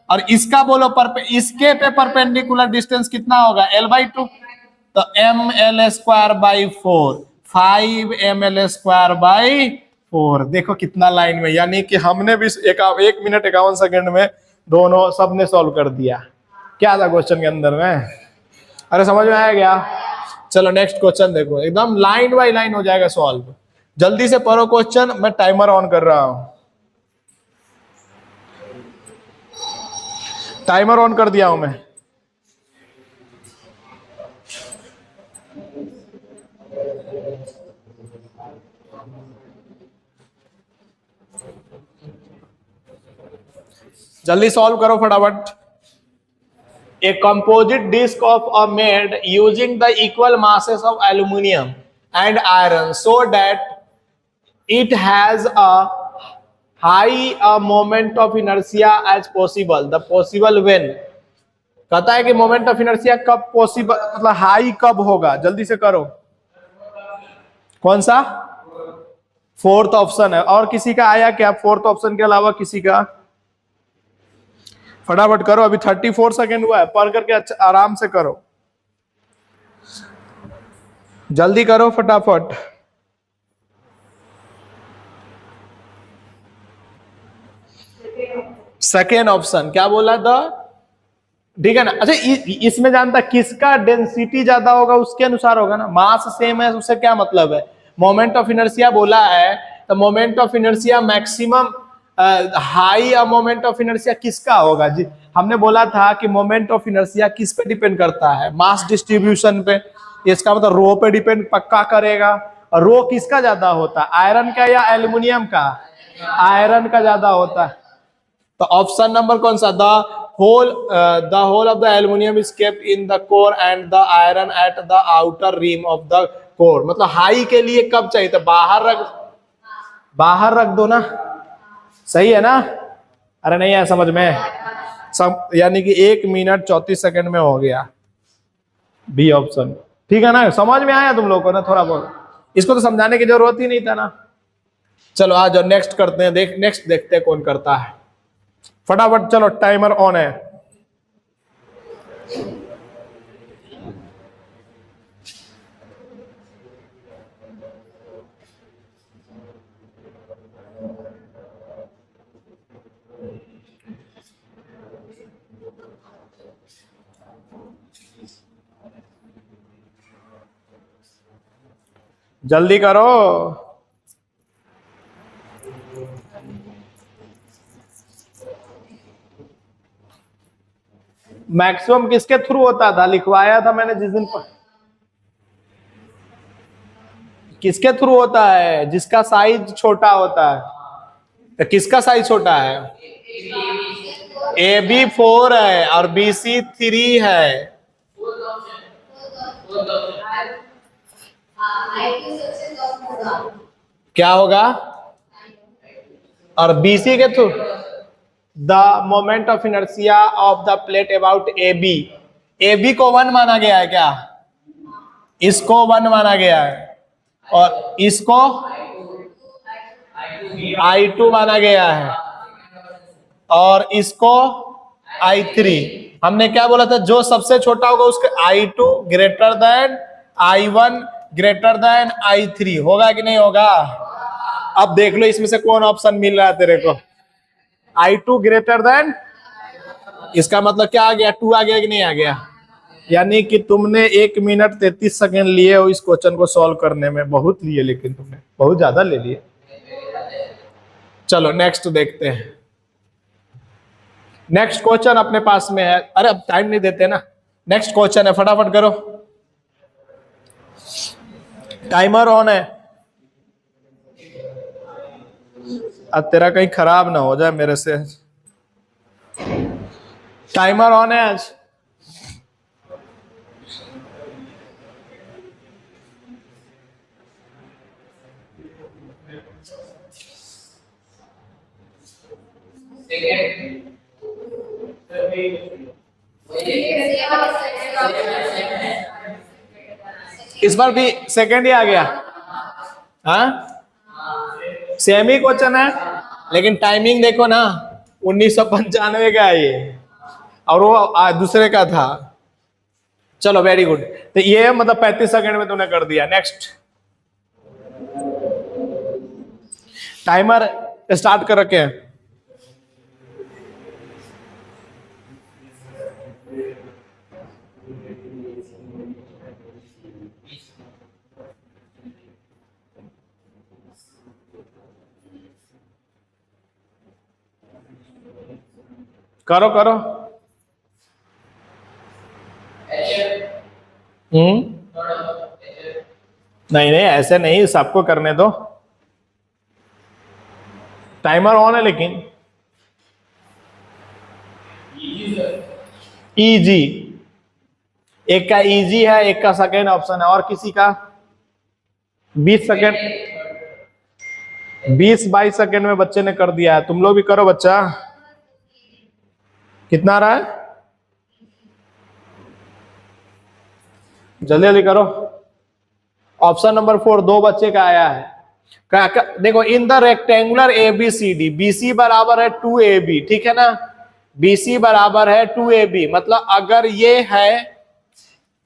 और इसका बोलो इसके पे परपेंडिकुलर डिस्टेंस कितना होगा? L/2, तो ml²/4, 5 ml²/4। देखो कितना लाइन में, यानी कि हमने भी 1 मिनट 51 सेकेंड में दोनों सबने सॉल्व कर दिया। क्या था क्वेश्चन के अंदर में? अरे समझ में आया क्या? चलो नेक्स्ट क्वेश्चन देखो, एकदम लाइन बाय लाइन हो जाएगा सॉल्व। जल्दी से पढ़ो क्वेश्चन, मैं टाइमर ऑन कर रहा हूं। टाइमर ऑन कर दिया हूं मैं। जल्दी सॉल्व करो फटाफट। A composite disc of a made using the equal masses of aluminum and iron so that it has a high moment of inertia as possible. The possible when, कहता है कि मोमेंट ऑफ इनर्शिया कब possible, मतलब high कब होगा? जल्दी से करो। कौन सा? 4th ऑप्शन है। और किसी का आया क्या 4th ऑप्शन के अलावा किसी का? फटाफट करो, अभी 34 सेकेंड हुआ है, पढ़ करके अच्छा आराम से करो, जल्दी करो फटाफट। सेकेंड ऑप्शन क्या बोला था? ठीक है ना? अच्छा इसमें जानता किसका डेंसिटी ज्यादा होगा उसके अनुसार होगा ना, मास सेम है उससे क्या मतलब है? मोमेंट ऑफ इनर्शिया बोला है तो moment of inertia maximum high moment of inertia किसका होगा जी? हमने बोला था कि मोमेंट ऑफ इनर्शिया किस पे डिपेंड करता है? मास डिस्ट्रीब्यूशन पे। इसका मतलब रो पे डिपेंड पक्का करेगा। और रो किसका ज्यादा होता है, आयरन का या एल्युमिनियम का? आयरन का ज्यादा होता है। तो ऑप्शन नंबर कौन सा? the whole of the aluminum is kept in the core and the iron at the outer rim of the core। मतलब हाई के लिए कब चाहिए? तो बाहर रख दो ना, सही है ना? अरे नहीं है समझ में सब, यानी कि 1 मिनट 34 सेकंड में हो गया बी ऑप्शन। ठीक है ना? समझ में आया तुम लोगों को ना थोड़ा बहुत? इसको तो समझाने की जरूरत ही नहीं था ना। चलो आज और नेक्स्ट करते हैं, नेक्स्ट देखते हैं कौन करता है। फटाफट चलो, टाइमर ऑन है। जल्दी करो। मैक्सिमम किसके थ्रू होता था, लिखवाया था मैंने जिस दिन पर। किसके थ्रू होता है, जिसका साइज छोटा होता है। तो किसका साइज छोटा है? ए बी 4 है और बी सी 3 है। क्या होगा? और बीसी के through the moment of inertia of the plate about A B. A B को 1 माना गया है क्या? इसको 1 माना गया है और इसको I2 माना गया है और इसको I3। हमने क्या बोला था, जो सबसे छोटा होगा उसके I2 greater than I1 greater than I3 होगा कि नहीं होगा? अब देख लो इसमें से कौन ऑप्शन मिल रहा है तेरे को। I2 ग्रेटर देन, इसका मतलब क्या आ गया, 2 आ गया कि नहीं आ गया? यानी कि तुमने 1 मिनट 33 सेकंड लिए हो इस क्वेश्चन को सॉल्व करने में, बहुत लिए, लेकिन तुमने बहुत ज्यादा ले लिए। चलो नेक्स्ट देखते हैं। नेक्स्ट क्वेश्चन अपने पास में है। अरे अब टाइम नहीं देते ना, नेक्स्ट क्वेश्चन है, फटाफट करो। टाइमर ऑन है। अब तेरा कहीं खराब ना हो जाए मेरे से। टाइमर ऑन है आज। इस बार भी सेकंड ही आ गया। हाँ सेम ही क्वेश्चन है, लेकिन टाइमिंग देखो ना, 1995 का है ये और वो दूसरे का था। चलो वेरी गुड। तो ये मतलब 35 सेकंड में तूने कर दिया। नेक्स्ट टाइमर स्टार्ट कर रखे हैं। करो करो। नहीं नहीं ऐसे नहीं, सबको करने दो। टाइमर ऑन है लेकिन। इजी, एक का इजी है, एक का सेकेंड ऑप्शन है, और किसी का 20 सेकेंड, 20-22 सेकेंड में बच्चे ने कर दिया है। तुम लोग भी करो बच्चा। कितना आ रहा है? जल्दी जल्दी करो। ऑप्शन नंबर 4 2 बच्चे का आया है। देखो, in the rectangular ABCD, BC बराबर है 2AB, ठीक है ना? BC बराबर है 2AB, मतलब अगर ये है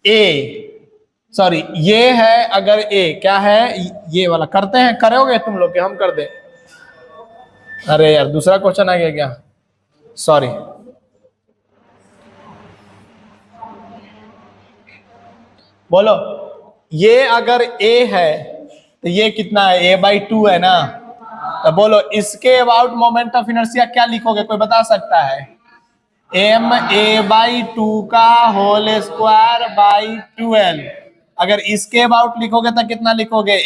A, सॉरी ये है अगर A, क्या है ये वाला, करते हैं, करोगे तुम लोग के हम कर दे? अरे यार दूसरा क्वेश्चन आ गया क्या, सॉरी। बोलो, ये अगर A है तो ये कितना है, A/2 है ना? तो बोलो इसके अबाउट मोमेंट ऑफ इनर्शिया क्या लिखोगे, कोई बता सकता है? MA/2 का होल स्क्वायर बाई 12। अगर इसके अबाउट लिखोगे तो कितना लिखोगे,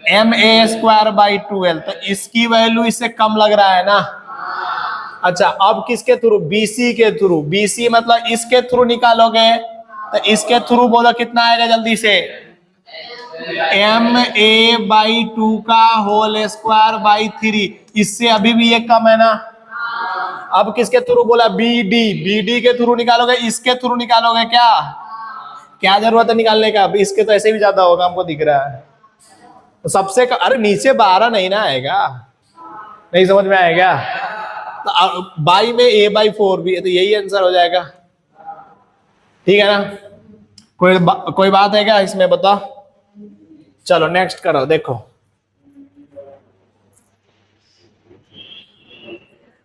MA स्क्वायर बाई 12। तो इसकी वैल्यू इससे कम लग रहा है ना? अच्छा अब किसके थ्रू, BC के थ्रू। BC मतलब इसके थ्रू निकालोगे तो इसके थ्रू बोलो कितना आएगा जल्दी से, MA/2 का होल स्क्वायर बाई 3। इससे अभी भी ये कम है ना? अब किसके थ्रू बोला, BD के थ्रू निकालोगे, इसके थ्रू निकालोगे क्या? क्या जरूरत है निकालने का, इसके तो ऐसे भी ज्यादा होगा, हमको दिख रहा है। तो सबसे अरे नीचे 12 नहीं ना आएगा, नहीं समझ में आएगा? तो बाई में A/4 भी है, तो यही आंसर हो जाएगा, ठीक है ना? कोई बात है क्या इसमें, बता? चलो नेक्स्ट करो। देखो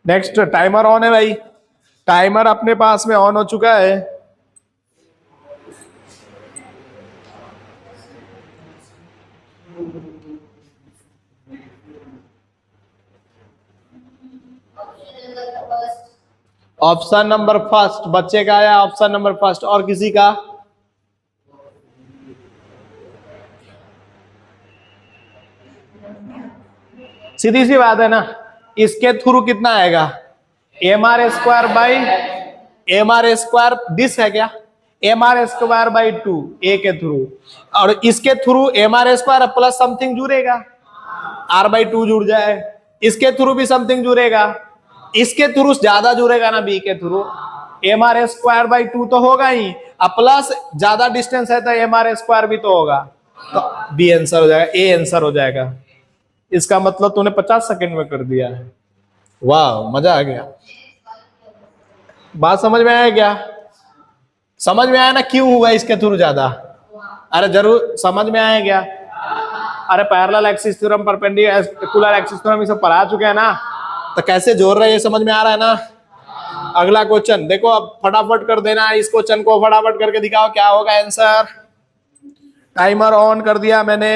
नेक्स्ट, टाइमर ऑन है भाई, टाइमर अपने पास में ऑन हो चुका है। ऑप्शन नंबर फर्स्ट बच्चे का आया, ऑप्शन नंबर फर्स्ट। और किसी का? सीधी सी बात है ना, इसके थ्रू कितना आएगा? M R square by M R square, this है क्या? M R square by 2 A के थ्रू, और इसके through M R square plus something जुड़ेगा, आर बाई 2 जुड़ जाए। इसके थ्रू भी समथिंग जुड़ेगा, इसके थ्रू ज्यादा जुड़ेगा ना, बी के through. M R square by 2 तो होगा ही, अब प्लस ज्यादा डिस्टेंस है तो एम आर स्क्वायर भी तो होगा, तो बी आंसर हो जाएगा, ए आंसर हो जाएगा। इसका मतलब तूने 50 सेकंड में कर दिया है। वाह, मजा आ गया। बात समझ में आया क्या? समझ में आया ना क्यों हुआ इसके थ्रू ज्यादा? अरे जरूर समझ में आया क्या? अरे parallel axis theorem, perpendicular axis theorem ये सब पढ़ा चुके हैं ना, तो कैसे जोड़ रहे हैं ये समझ में आ रहा है ना। अगला क्वेश्चन देखो, अब फटाफट कर देना इस क्वेश्चन को, फटाफट करके दिखाओ क्या होगा आंसर। टाइमर ऑन कर दिया मैंने।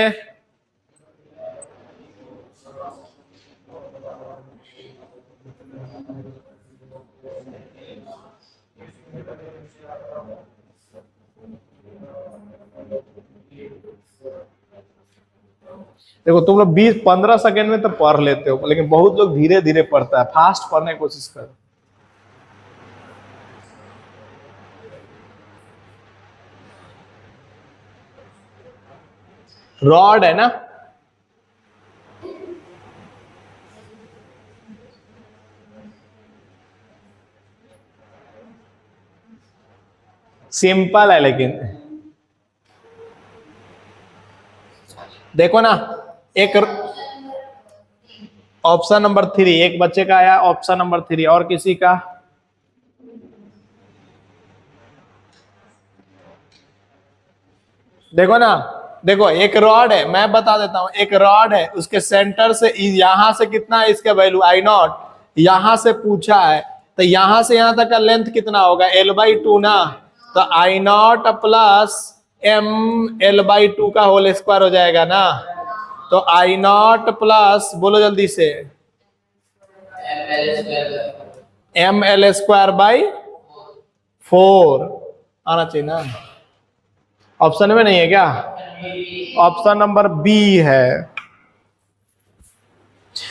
देखो तुम लोग 20-15 सेकंड में तो पढ़ लेते हो, लेकिन बहुत लोग धीरे धीरे पढ़ता है, फास्ट पढ़ने की कोशिश करो। रॉड है ना, सिंपल है, लेकिन देखो ना, एक ऑप्शन नंबर 3 एक बच्चे का आया, ऑप्शन नंबर 3। और किसी का? देखो ना, देखो एक रॉड है, मैं बता देता हूं, एक रॉड है, उसके सेंटर से यहां से कितना है इसका वैल्यू I0, यहां से पूछा है, तो यहां से यहां तक का लेंथ कितना होगा? L/2 ना, तो I0 प्लस M L/2 का होल स्क्वायर हो जाएगा ना, तो I0 प्लस, बोलो जल्दी से, ML स्क्वायर बाई 4 आना चाहिए ना। ऑप्शन में नहीं है क्या? ऑप्शन नंबर बी है।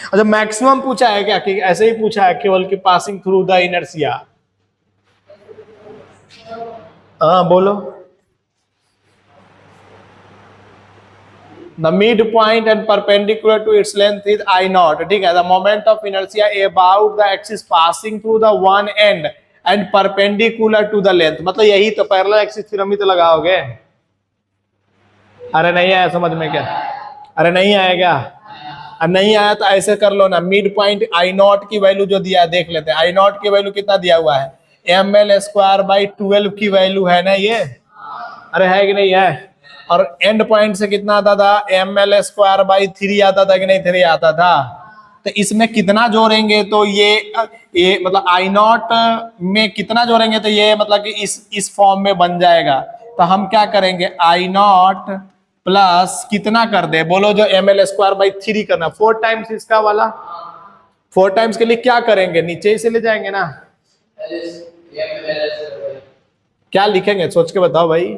अच्छा, मैक्सिमम पूछा है क्या कि ऐसे ही पूछा है केवल कि पासिंग थ्रू द इनर्शिया? हाँ बोलो। The midpoint and perpendicular to its length is I0, ठीक है। The moment of inertia about the axis passing through the one end and perpendicular to the length, मतलब यही तो पैरेलल एक्सिस थ्योरम ही तो लगाओगे। अरे नहीं आया समझ में क्या? अरे नहीं आएगा? अब नहीं आया तो ऐसे कर लो ना, मिड पॉइंट I0 की वैल्यू जो दिया है देख लेते हैं। I0 की वैल्यू कितना दिया हुआ है? ML स्क्वायर बाई 12 की वैल्यू है ना ये, अरे है कि नहीं है? और एंड पॉइंट से कितना आता था? ML स्क्वायर बाई 3 आता था कि नहीं? 3 आता था। तो इसमें कितना जोड़ेंगे तो ये मतलब I0 में कितना जोड़ेंगे तो ये मतलब कि इस फॉर्म में बन जाएगा। तो हम क्या करेंगे? I0 प्लस कितना कर दे, बोलो, जो ML स्क्वायर बाई 3 करना, 4 टाइम्स इसका वाला। 4 टाइम्स के लिए क्या करेंगे? नीचे ही से ले जाएंगे ना। क्या लिखेंगे सोच के बताओ भाई।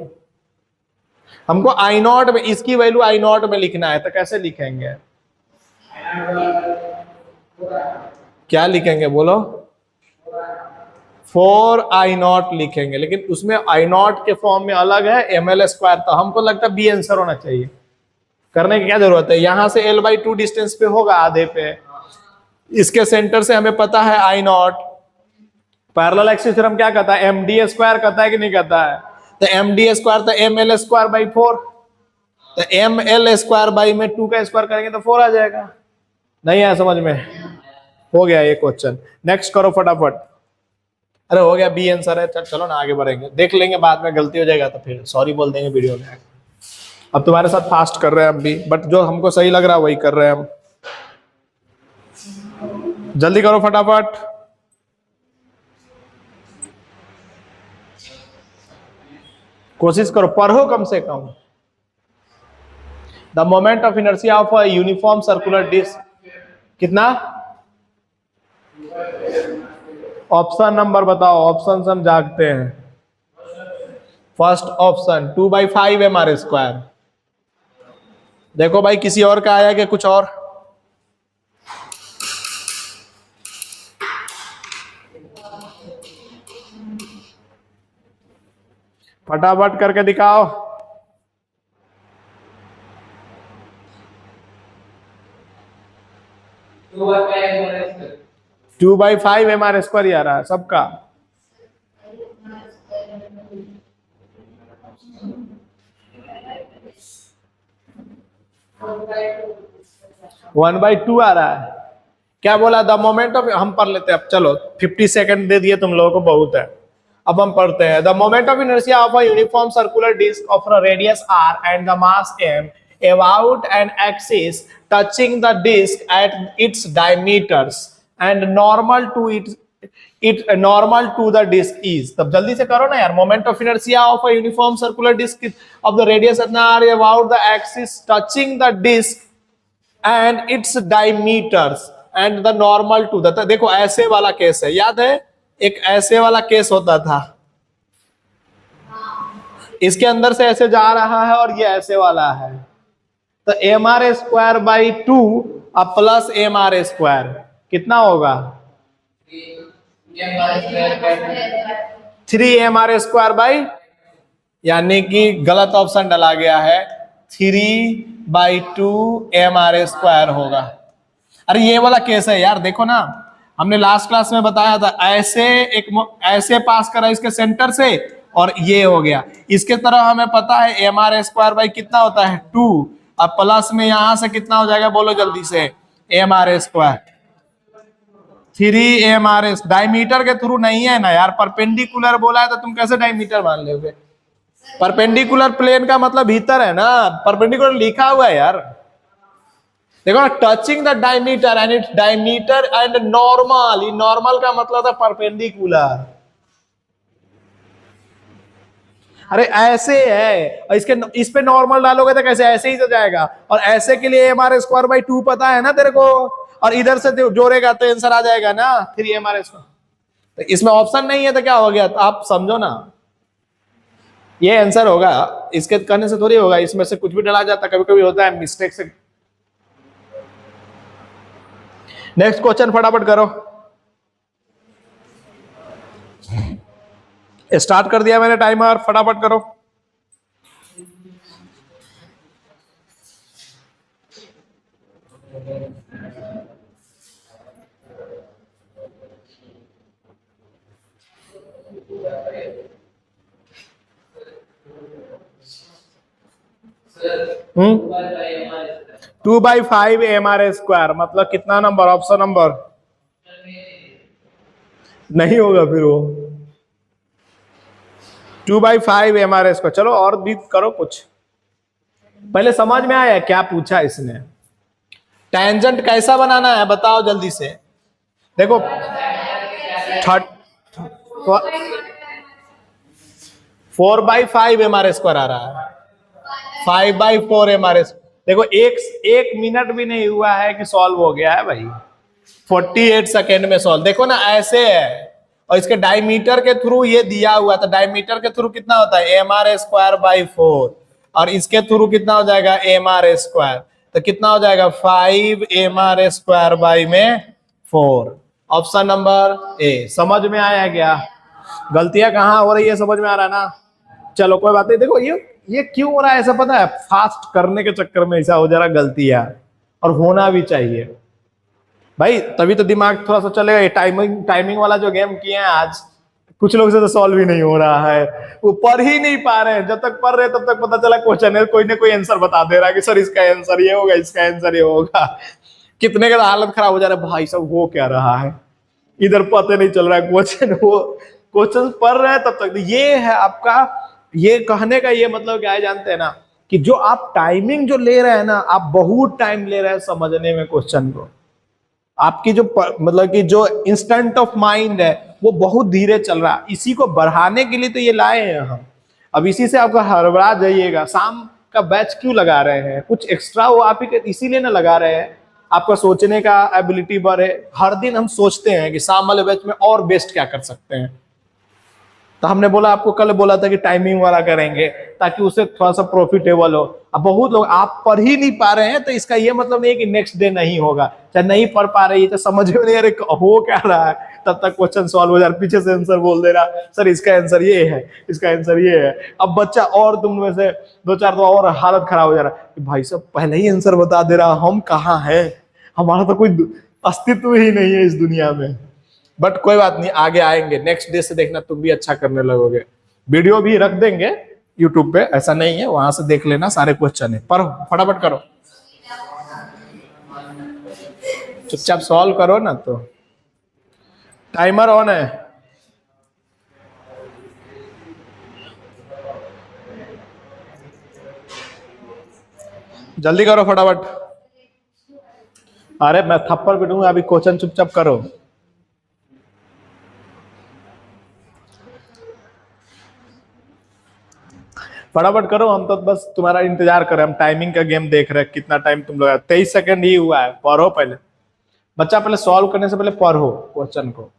हमको I0 में, इसकी वैल्यू I0 में लिखना है, तो कैसे लिखेंगे? क्या लिखेंगे बोलो? 4I0 लिखेंगे, लेकिन उसमें I0 के फॉर्म में अलग है ML स्क्वायर, तो हमको लगता है बी आंसर होना चाहिए। करने की क्या जरूरत है? यहां से L/2 डिस्टेंस पे होगा, आधे पे। इसके सेंटर से हमें पता है I0। पैरेलल एक्सिस थ्योरम क्या कहता है? MD स्क्वायर कहता है कि नहीं कहता है? तो MD स्क्वायर तो ML स्क्वायर बाई 4, तो ML स्क्वायर बाई में 2 का स्क्वायर करेंगे तो 4 आ जाएगा। नहीं आया समझ में? हो गया ये क्वेश्चन। नेक्स्ट करो फटाफट। अरे हो गया, बी आंसर है। चलो ना आगे बढ़ेंगे, देख लेंगे बाद में गलती हो जाएगा तो फिर सॉरी बोल देंगे वीडियो में। अब तुम्हारे साथ फास्ट कर रहे हैं हम भी, बट जो हमको सही लग रहा है वही कर रहे हैं हम। जल्दी करो फटाफट। कोशिश करो, पढ़ो कम से कम। The moment of inertia of a uniform circular disc कितना? ऑप्शन नंबर बताओ, ऑप्शन से हम जागते हैं। First option 2/5 mr²। देखो भाई किसी और का आया क्या कुछ और? फटाफट करके दिखाओ। 2/5 mr² ही आ रहा है सबका। वन बाई टू आ रहा है। क्या बोला? द मोमेंट ऑफ, हम पढ़ लेते हैं अब, चलो 50 सेकंड दे दिए तुम लोगों को, बहुत है। अब हम पढ़ते हैं। The moment of inertia of a uniform circular disc of a radius r and the mass m about an axis touching the disk at its diameters and normal to the disk is। तब जल्दी से करो ना यार। Moment of inertia of a uniform circular disc of the radius r about the axis touching the disk and its diameters and the normal to the। देखो ऐसे वाला case है, याद है? एक ऐसे वाला केस होता था, इसके अंदर से ऐसे जा रहा है और ये ऐसे वाला है, तो mr²/2 अब प्लस mr² कितना होगा? 3mr², यानी कि गलत ऑप्शन डाला गया है, 3/2 mr² होगा। अरे ये वाला केस है यार, देखो ना, हमने लास्ट क्लास में बताया था, ऐसे पास करा इसके सेंटर से और ये हो गया। इसके तरह हमें पता है mr² कितना होता है? 2। अब प्लस में यहां से कितना हो जाएगा बोलो जल्दी से? mr²। 3mr। डायमीटर के थ्रू नहीं है ना यार, परपेंडिकुलर बोला है तो तुम कैसे डायमीटर मान लोगे? परपेंडिकुलर प्लेन का मतलब भीतर है ना, परपेंडिकुलर लिखा हुआ है यार। देखो ना, touching the diameter and its diameter and normal. ये नॉर्मल का मतलब था परपेंडिकुलर। अरे ऐसे है, और इसके इस पे नॉर्मल डालोगे तो कैसे? ऐसे ही तो जाएगा। और ऐसे के लिए mr²/2 पता है ना तेरे को, और इधर से जोड़ेगा तो आंसर आ जाएगा ना 3mr²। तो इसमें ऑप्शन नहीं है तो क्या हो गया? तो आप समझो ना, ये आंसर होगा। इसके करने से थोड़ी होगा, इसमें से कुछ भी डाला जाता, कभी कभी होता है मिस्टेक से। नेक्स्ट क्वेश्चन फटाफट करो। स्टार्ट कर दिया मैंने टाइमर, फटाफट करो। हम्म 2/5 mr² मतलब कितना नंबर? ऑप्शन नंबर नहीं होगा फिर वो 2/5 mr²। चलो और भी करो कुछ। पहले समझ में आया क्या पूछा इसने? टेंजेंट कैसा बनाना है बताओ जल्दी से। देखो 4/5 mr² आ रहा है, 5/4 mr²। देखो एक मिनट भी नहीं हुआ है कि सॉल्व हो गया है भाई, 48 सेकेंड में सॉल्व। देखो ना ऐसे है, और इसके डायमीटर के थ्रू ये दिया हुआ था। डायमीटर के थ्रू कितना होता है? mr²/4। और इसके थ्रू कितना हो जाएगा? mr²। तो कितना हो जाएगा? 5 mr²/4। Option number A. समझ में आया क्या? गलतियां कहाँ हो रही है समझ में आ रहा है ना? चलो कोई बात नहीं। देखो ये क्यों हो रहा है ऐसा पता है? फास्ट करने के चक्कर में ऐसा हो जा रहा गलतियां, और होना भी चाहिए भाई, तभी तो दिमाग थोड़ा सा चलेगा। ये टाइमिंग वाला जो गेम किए हैं आज, कुछ लोग से तो सॉल्व ही नहीं हो रहा है, वो पढ़ ही नहीं पा रहे हैं। जब तक पढ़ रहे तब तक पता चला क्वेश्चन है, कोई ना कोई आंसर बता दे रहा है कि सर इसका आंसर ये होगा, इसका आंसर ये होगा। कितने का हालत खराब हो जा रहा है भाई साहब, हो क्या रहा है इधर पता नहीं चल रहा है। क्वेश्चन पढ़ रहे हैं तब तक। ये है आपका, ये कहने का ये मतलब क्या है जानते हैं ना, कि जो आप टाइमिंग जो ले रहे हैं ना, आप बहुत टाइम ले रहे हैं समझने में क्वेश्चन को। आपकी जो मतलब कि जो इंस्टेंट ऑफ माइंड है वो बहुत धीरे चल रहा है। इसी को बढ़ाने के लिए तो ये लाए हैं हम। अब इसी से आपका हड़बड़ा जाइएगा। शाम का बैच क्यों लगा रहे हैं? कुछ एक्स्ट्रा हो आप ही इसीलिए ना लगा रहे हैं आपका सोचने का एबिलिटी बढ़े। हर दिन हम सोचते हैं कि सामने वाले बैच में और बेस्ट क्या कर सकते हैं। तो हमने बोला, आपको कल बोला था कि टाइमिंग वाला करेंगे ताकि उसे थोड़ा सा प्रॉफिटेबल हो। अब बहुत लोग आप पढ़ ही नहीं पा रहे हैं, तो इसका ये मतलब नहीं कि नेक्स्ट डे नहीं होगा। चाहे नहीं पढ़ पा रहे तो समझ में नहीं आ रहे हो क्या रहा है, तब तक क्वेश्चन सॉल्व हो जा रहा, पीछे से आंसर बोल दे रहा, सर इसका आंसर ये है, इसका आंसर ये है। अब बच्चा और तुम में से दो चार तो और हालत खराब हो जा रहा है कि भाई साहब पहले ही आंसर बता दे रहा, हम कहाँ है, हमारा तो कोई अस्तित्व ही नहीं है इस दुनिया में। बट कोई बात नहीं, आगे आएंगे। नेक्स्ट डे से देखना तुम भी अच्छा करने लगोगे। वीडियो भी रख देंगे यूट्यूब पे, ऐसा नहीं है, वहां से देख लेना, सारे क्वेश्चन है। पढ़ो, फटाफट करो, चुपचाप सॉल्व करो ना। तो टाइमर ऑन है, जल्दी करो फटाफट। अरे मैं थप्पड़ पीटूंगा, अभी क्वेश्चन चुपचाप करो। फटाफट करो, हम तो बस तुम्हारा इंतजार कर रहे हैं। हम टाइमिंग का गेम देख रहे हैं, कितना टाइम तुम लोग। 23 सेकंड ही हुआ है। पढ़ो पहले, बच्चा पहले सॉल्व करने से पहले पढ़ो क्वेश्चन को।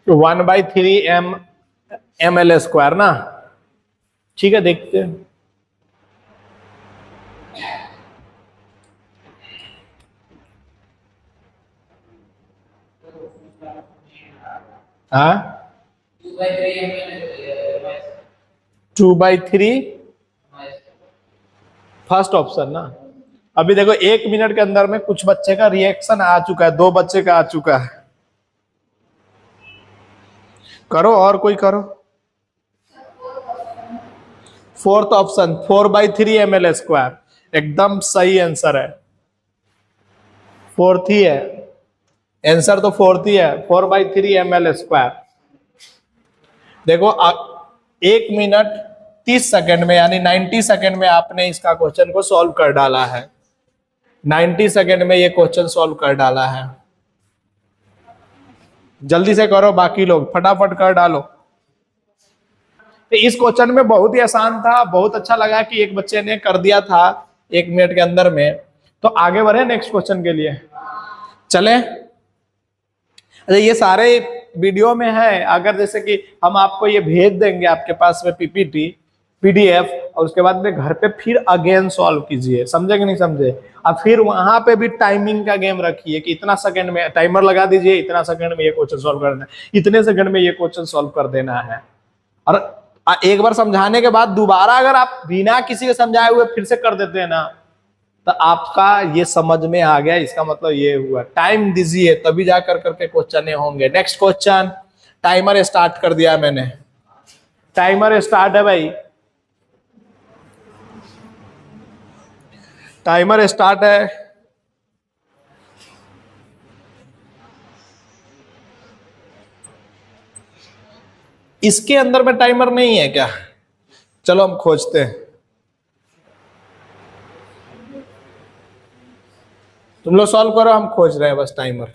तो 1/3 ml² ना, ठीक है, देखते हैं। हाँ 2/3 फर्स्ट ऑप्शन ना। अभी देखो 1 मिनट के अंदर में कुछ बच्चे का रिएक्शन आ चुका है, 2 बच्चे का आ चुका है। करो, और कोई करो। फोर्थ ऑप्शन 4/3 ml², एकदम सही आंसर है, फोर्थ ही है आंसर, तो फोर्थ ही है, 4/3 ml²। देखो 1 मिनट 30 सेकंड में, यानी 90 सेकंड में आपने इसका क्वेश्चन को सॉल्व कर डाला है। 90 सेकंड में ये क्वेश्चन सॉल्व कर डाला है। जल्दी से करो, बाकी लोग फटाफट कर डालो। तो इस क्वेश्चन में बहुत ही आसान था, बहुत अच्छा लगा कि एक बच्चे ने कर दिया था 1 मिनट के अंदर में। तो आगे बढ़े नेक्स्ट क्वेश्चन के लिए, चले। अच्छा, ये सारे वीडियो में है। अगर जैसे कि हम आपको ये भेज देंगे आपके पास में पीपीटी PDF, और उसके बाद में घर पे फिर अगेन सॉल्व कीजिए, समझे कि नहीं समझे। और फिर वहां पे भी टाइमिंग का गेम रखिए कि इतना सेकंड में टाइमर लगा दीजिए, इतना सेकंड में ये क्वेश्चन सॉल्व करना है, इतने सेकंड में ये क्वेश्चन सॉल्व कर देना है। और एक बार समझाने के बाद दोबारा अगर आप बिना किसी के समझाए हुए फिर से कर देते हैं ना, तो आपका ये समझ में आ गया, इसका मतलब ये हुआ। टाइम दीजिए तभी जाकर करके क्वेश्चन होंगे। नेक्स्ट क्वेश्चन, टाइमर स्टार्ट कर दिया मैंने, टाइमर स्टार्ट है भाई, टाइमर स्टार्ट है। इसके अंदर में टाइमर नहीं है क्या? चलो हम खोजते हैं। तुम लोग सॉल्व करो, हम खोज रहे हैं बस टाइमर।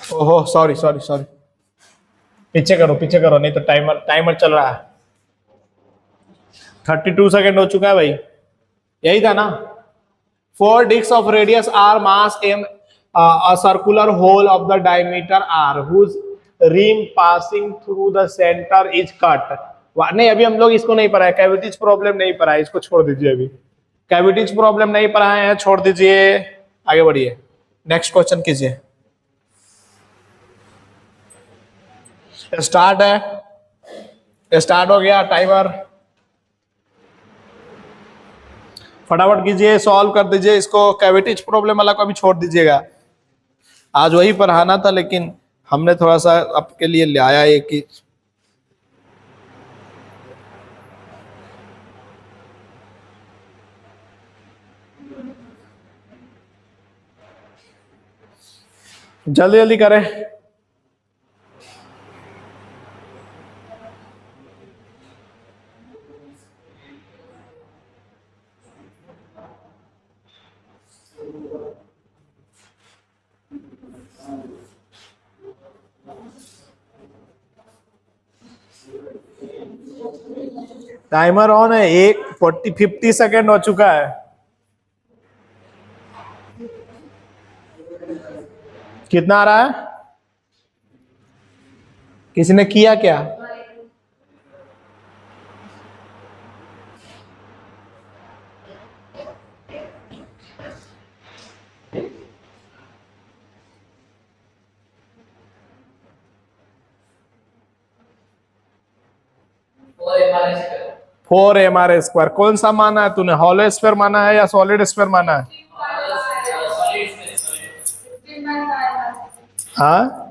ओहो, सॉरी सॉरी सॉरी, पीछे करो पीछे करो, नहीं तो टाइमर टाइमर चल रहा है। 32 सेकंड हो चुका है भाई, यही था ना। 4 discs of radius r, mass m, a circular hole of the diameter r, whose rim passing through the center is cut। नहीं, अभी हम लोग इसको नहीं पढ़ाए, कैविटीज प्रॉब्लम नहीं पढ़ाए, इसको छोड़ दीजिए। अभी कैविटीज प्रॉब्लम नहीं पढ़ाए हैं, छोड़ दीजिए, आगे बढ़िए। नेक्स्ट क्वेश्चन कीजिए। स्टार्ट है, स्टार्ट हो गया टाइमर, फटाफट कीजिए, सॉल्व कर दीजिए इसको। कैविटीज प्रॉब्लम वाला को भी छोड़ दीजिएगा, आज वही पढ़ाना था, लेकिन हमने थोड़ा सा आपके लिए ले आया है कि जल्दी जल्दी करें। टाइमर ऑन है, 50 सेकेंड हो चुका है। कितना आ रहा है? किसी ने किया क्या? Four M R square. कौन सा माना है तूने? हॉलो स्फीयर माना है या सॉलिड स्फीयर माना है? हाँ,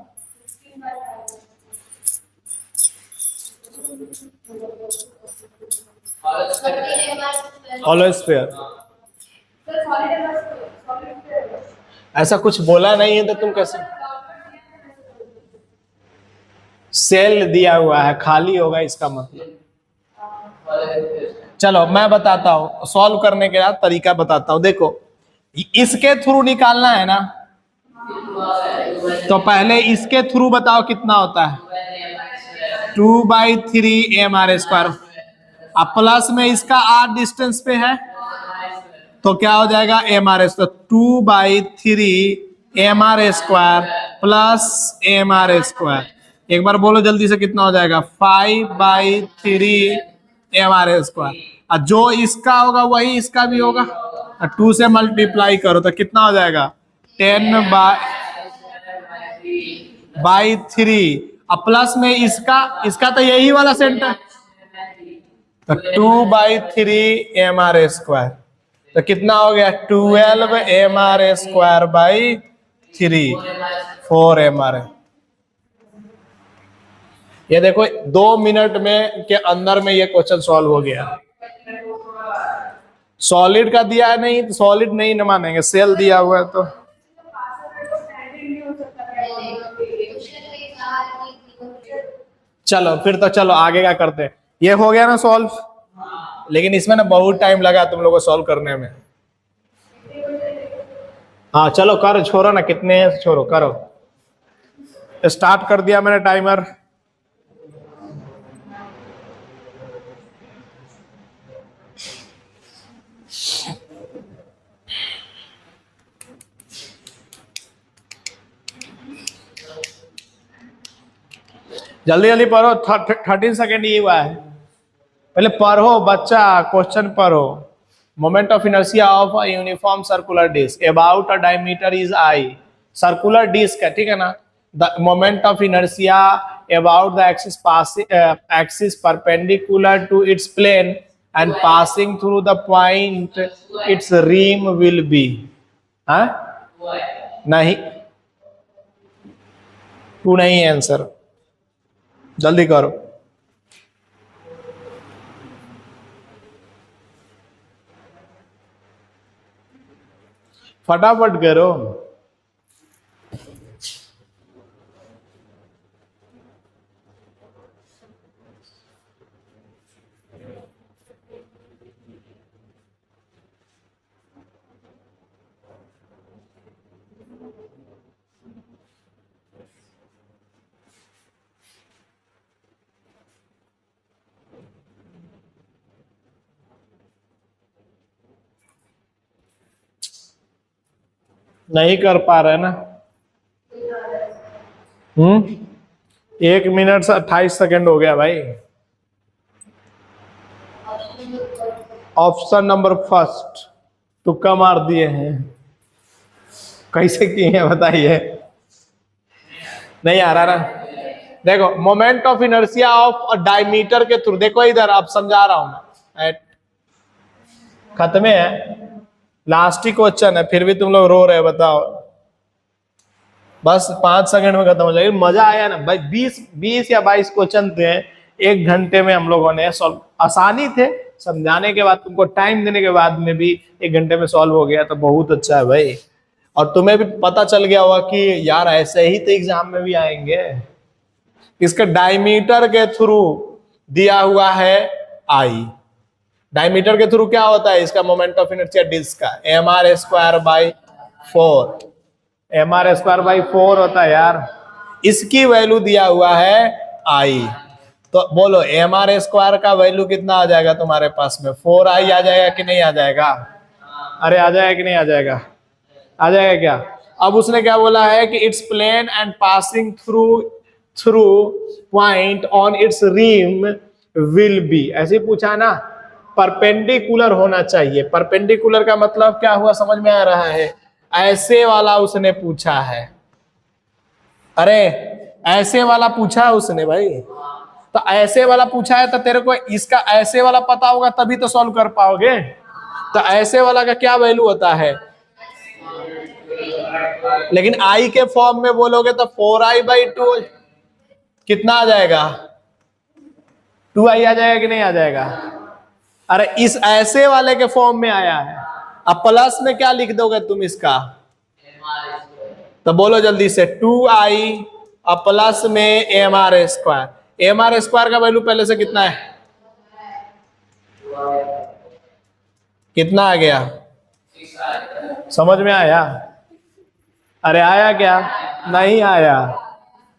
हॉलो स्फीयर। ऐसा कुछ बोला नहीं है तो तुम कैसे? सेल दिया हुआ है, खाली होगा इसका मतलब। चलो मैं बताता हूं, सॉल्व करने के बाद तरीका बताता हूं। देखो, इसके थ्रू निकालना है ना, तो पहले इसके थ्रू बताओ कितना होता है। 2/3 mr²। अब प्लस में इसका r डिस्टेंस पे है तो क्या हो जाएगा? mr²। 2/3 mr² plus mr²। एक बार बोलो जल्दी से, कितना हो जाएगा? 5/3 mr²। और जो इसका होगा वही इसका भी होगा, 2 से मल्टीप्लाई करो तो कितना हो जाएगा? 10/3। अब प्लस में इसका तो यही वाला सेंटर, तो 2/3 mr²। तो कितना हो गया? 12 mr²/3, 4 mr। ये देखो 2 मिनट में के अंदर में ये क्वेश्चन सॉल्व हो गया। सॉलिड का दिया है नहीं तो सॉलिड नहीं न मानेंगे, सेल दिया हुआ है तो। चलो फिर तो चलो आगे का करते हैं। ये हो गया ना सॉल्व, लेकिन इसमें ना बहुत टाइम लगा तुम लोगों को सॉल्व करने में। हाँ चलो करो, छोड़ो ना, कितने हैं छोड़ो, करो। स्टार्ट कर दिया मैंने टाइमर। जल्दी जल्दी पढ़ो, 13 सेकेंड ही हुआ है। पहले पढ़ो बच्चा, क्वेश्चन पढ़ो। Moment of inertia of a uniform circular disc about a diameter is I. Circular disc है, ठीक है ना। The moment of inertia about the axis perpendicular to its plane and passing through the point its rim will be. हाँ नहीं, 2 नहीं है answer, जल्दी करो। फटाफट करो। नहीं कर पा रहे ना। 1 मिनट से 28 सेकेंड हो गया भाई। ऑप्शन नंबर फर्स्ट तुक्का मार दिए हैं। कैसे किए हैं बताइए? नहीं आ रहा ना। देखो, moment of inertia of diameter के थ्रू, देखो इधर अब समझा रहा हूं मैं। खत्म है, लास्ट ही क्वेश्चन है, फिर भी तुम लोग रो रहे, बताओ। बस 5 सेकंड में खत्म हो जाएगी। मजा आया ना भाई? 20 या 22 क्वेश्चन थे 1 घंटे में हम लोगों ने सॉल्व। आसानी थे, समझाने के बाद, तुमको टाइम देने के बाद में भी 1 घंटे में सॉल्व हो गया, तो बहुत अच्छा है भाई। और तुम्हें भी पता चल गया होगा कि यार ऐसे ही तो एग्जाम में भी आएंगे। इसके डायमीटर के थ्रू दिया हुआ है आई। डायमीटर के थ्रू क्या होता है इसका? मोमेंट ऑफ इनर्शिया डिस्क का mr²/4। mr²/4 होता है यार। इसकी वैल्यू दिया हुआ है आई। तो बोलो mr² का वैल्यू कितना आ जाएगा तुम्हारे पास में, 4i आ जाएगा कि नहीं आ जाएगा? अरे आ जाएगा कि नहीं आ जाएगा? आ जाएगा क्या? अब उसने क्या बोला है कि its plane and passing through point on its rim will be, ऐसे पूछा ना, परपेंडिकुलर होना चाहिए। परपेंडिकुलर का मतलब क्या हुआ, समझ में आ रहा है? ऐसे वाला उसने पूछा है। अरे ऐसे वाला पूछा है उसने भाई, तो ऐसे वाला पूछा है तो तेरे को इसका ऐसे वाला पता होगा तभी तो सॉल्व कर पाओगे। तो ऐसे वाला का क्या वैल्यू होता है, लेकिन आई के फॉर्म में बोलोगे तो 4i/2 कितना आ जाएगा, 2i आ जाएगा कि नहीं आ जाएगा? अरे इस ऐसे वाले के फॉर्म में आया है, अब प्लस में क्या लिख दोगे तुम इसका, तो बोलो जल्दी से 2i और प्लस में mr²। mr² का वैल्यू पहले से कितना है, कितना आ गया, समझ में आया? अरे आया क्या? नहीं आया।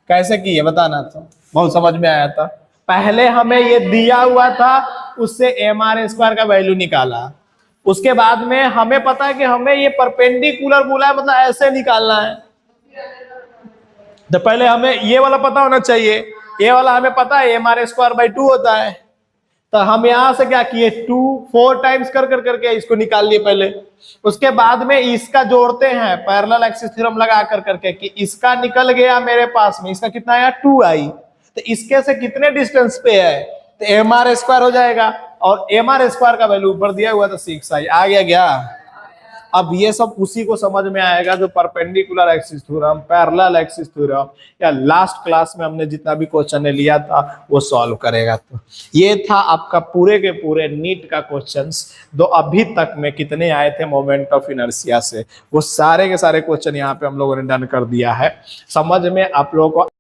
कैसे किए बताना, तो बहुत समझ में आया था। पहले हमें ये दिया हुआ था, उससे mr² का वैल्यू निकाला, उसके बाद में हमें पता है कि हमें ये परपेंडिकुलर बोला है, मतलब ऐसे निकालना है। तो पहले हमें ये वाला पता होना चाहिए, ये वाला हमें पता है mr²/2 होता है। तो हम यहां से क्या किए, 4 टाइम्स करके इसको निकाल लिए पहले, उसके बाद में इसका जोड़ते हैं पैरेलल एक्सिस थ्योरम लगा करके कि इसका निकल गया मेरे पास में, इसका कितना आया 2i, तो इसके से कितने डिस्टेंस पे है, तो mr² हो जाएगा, और mr² का वैल्यू ऊपर दिया हुआ था 6i आ गया क्या? अब ये सब उसी को समझ में आएगा जो perpendicular axis theorem, parallel axis theorem, या लास्ट क्लास में हमने जितना भी क्वेश्चन लिया था वो सॉल्व करेगा। तो ये था आपका पूरे के पूरे नीट का क्वेश्चंस, जो अभी तक में कितने आए थे मोमेंट ऑफ इनर्शिया से, वो सारे के सारे क्वेश्चन यहाँ पे हम लोगों ने डन कर दिया है। समझ में आप लोगों को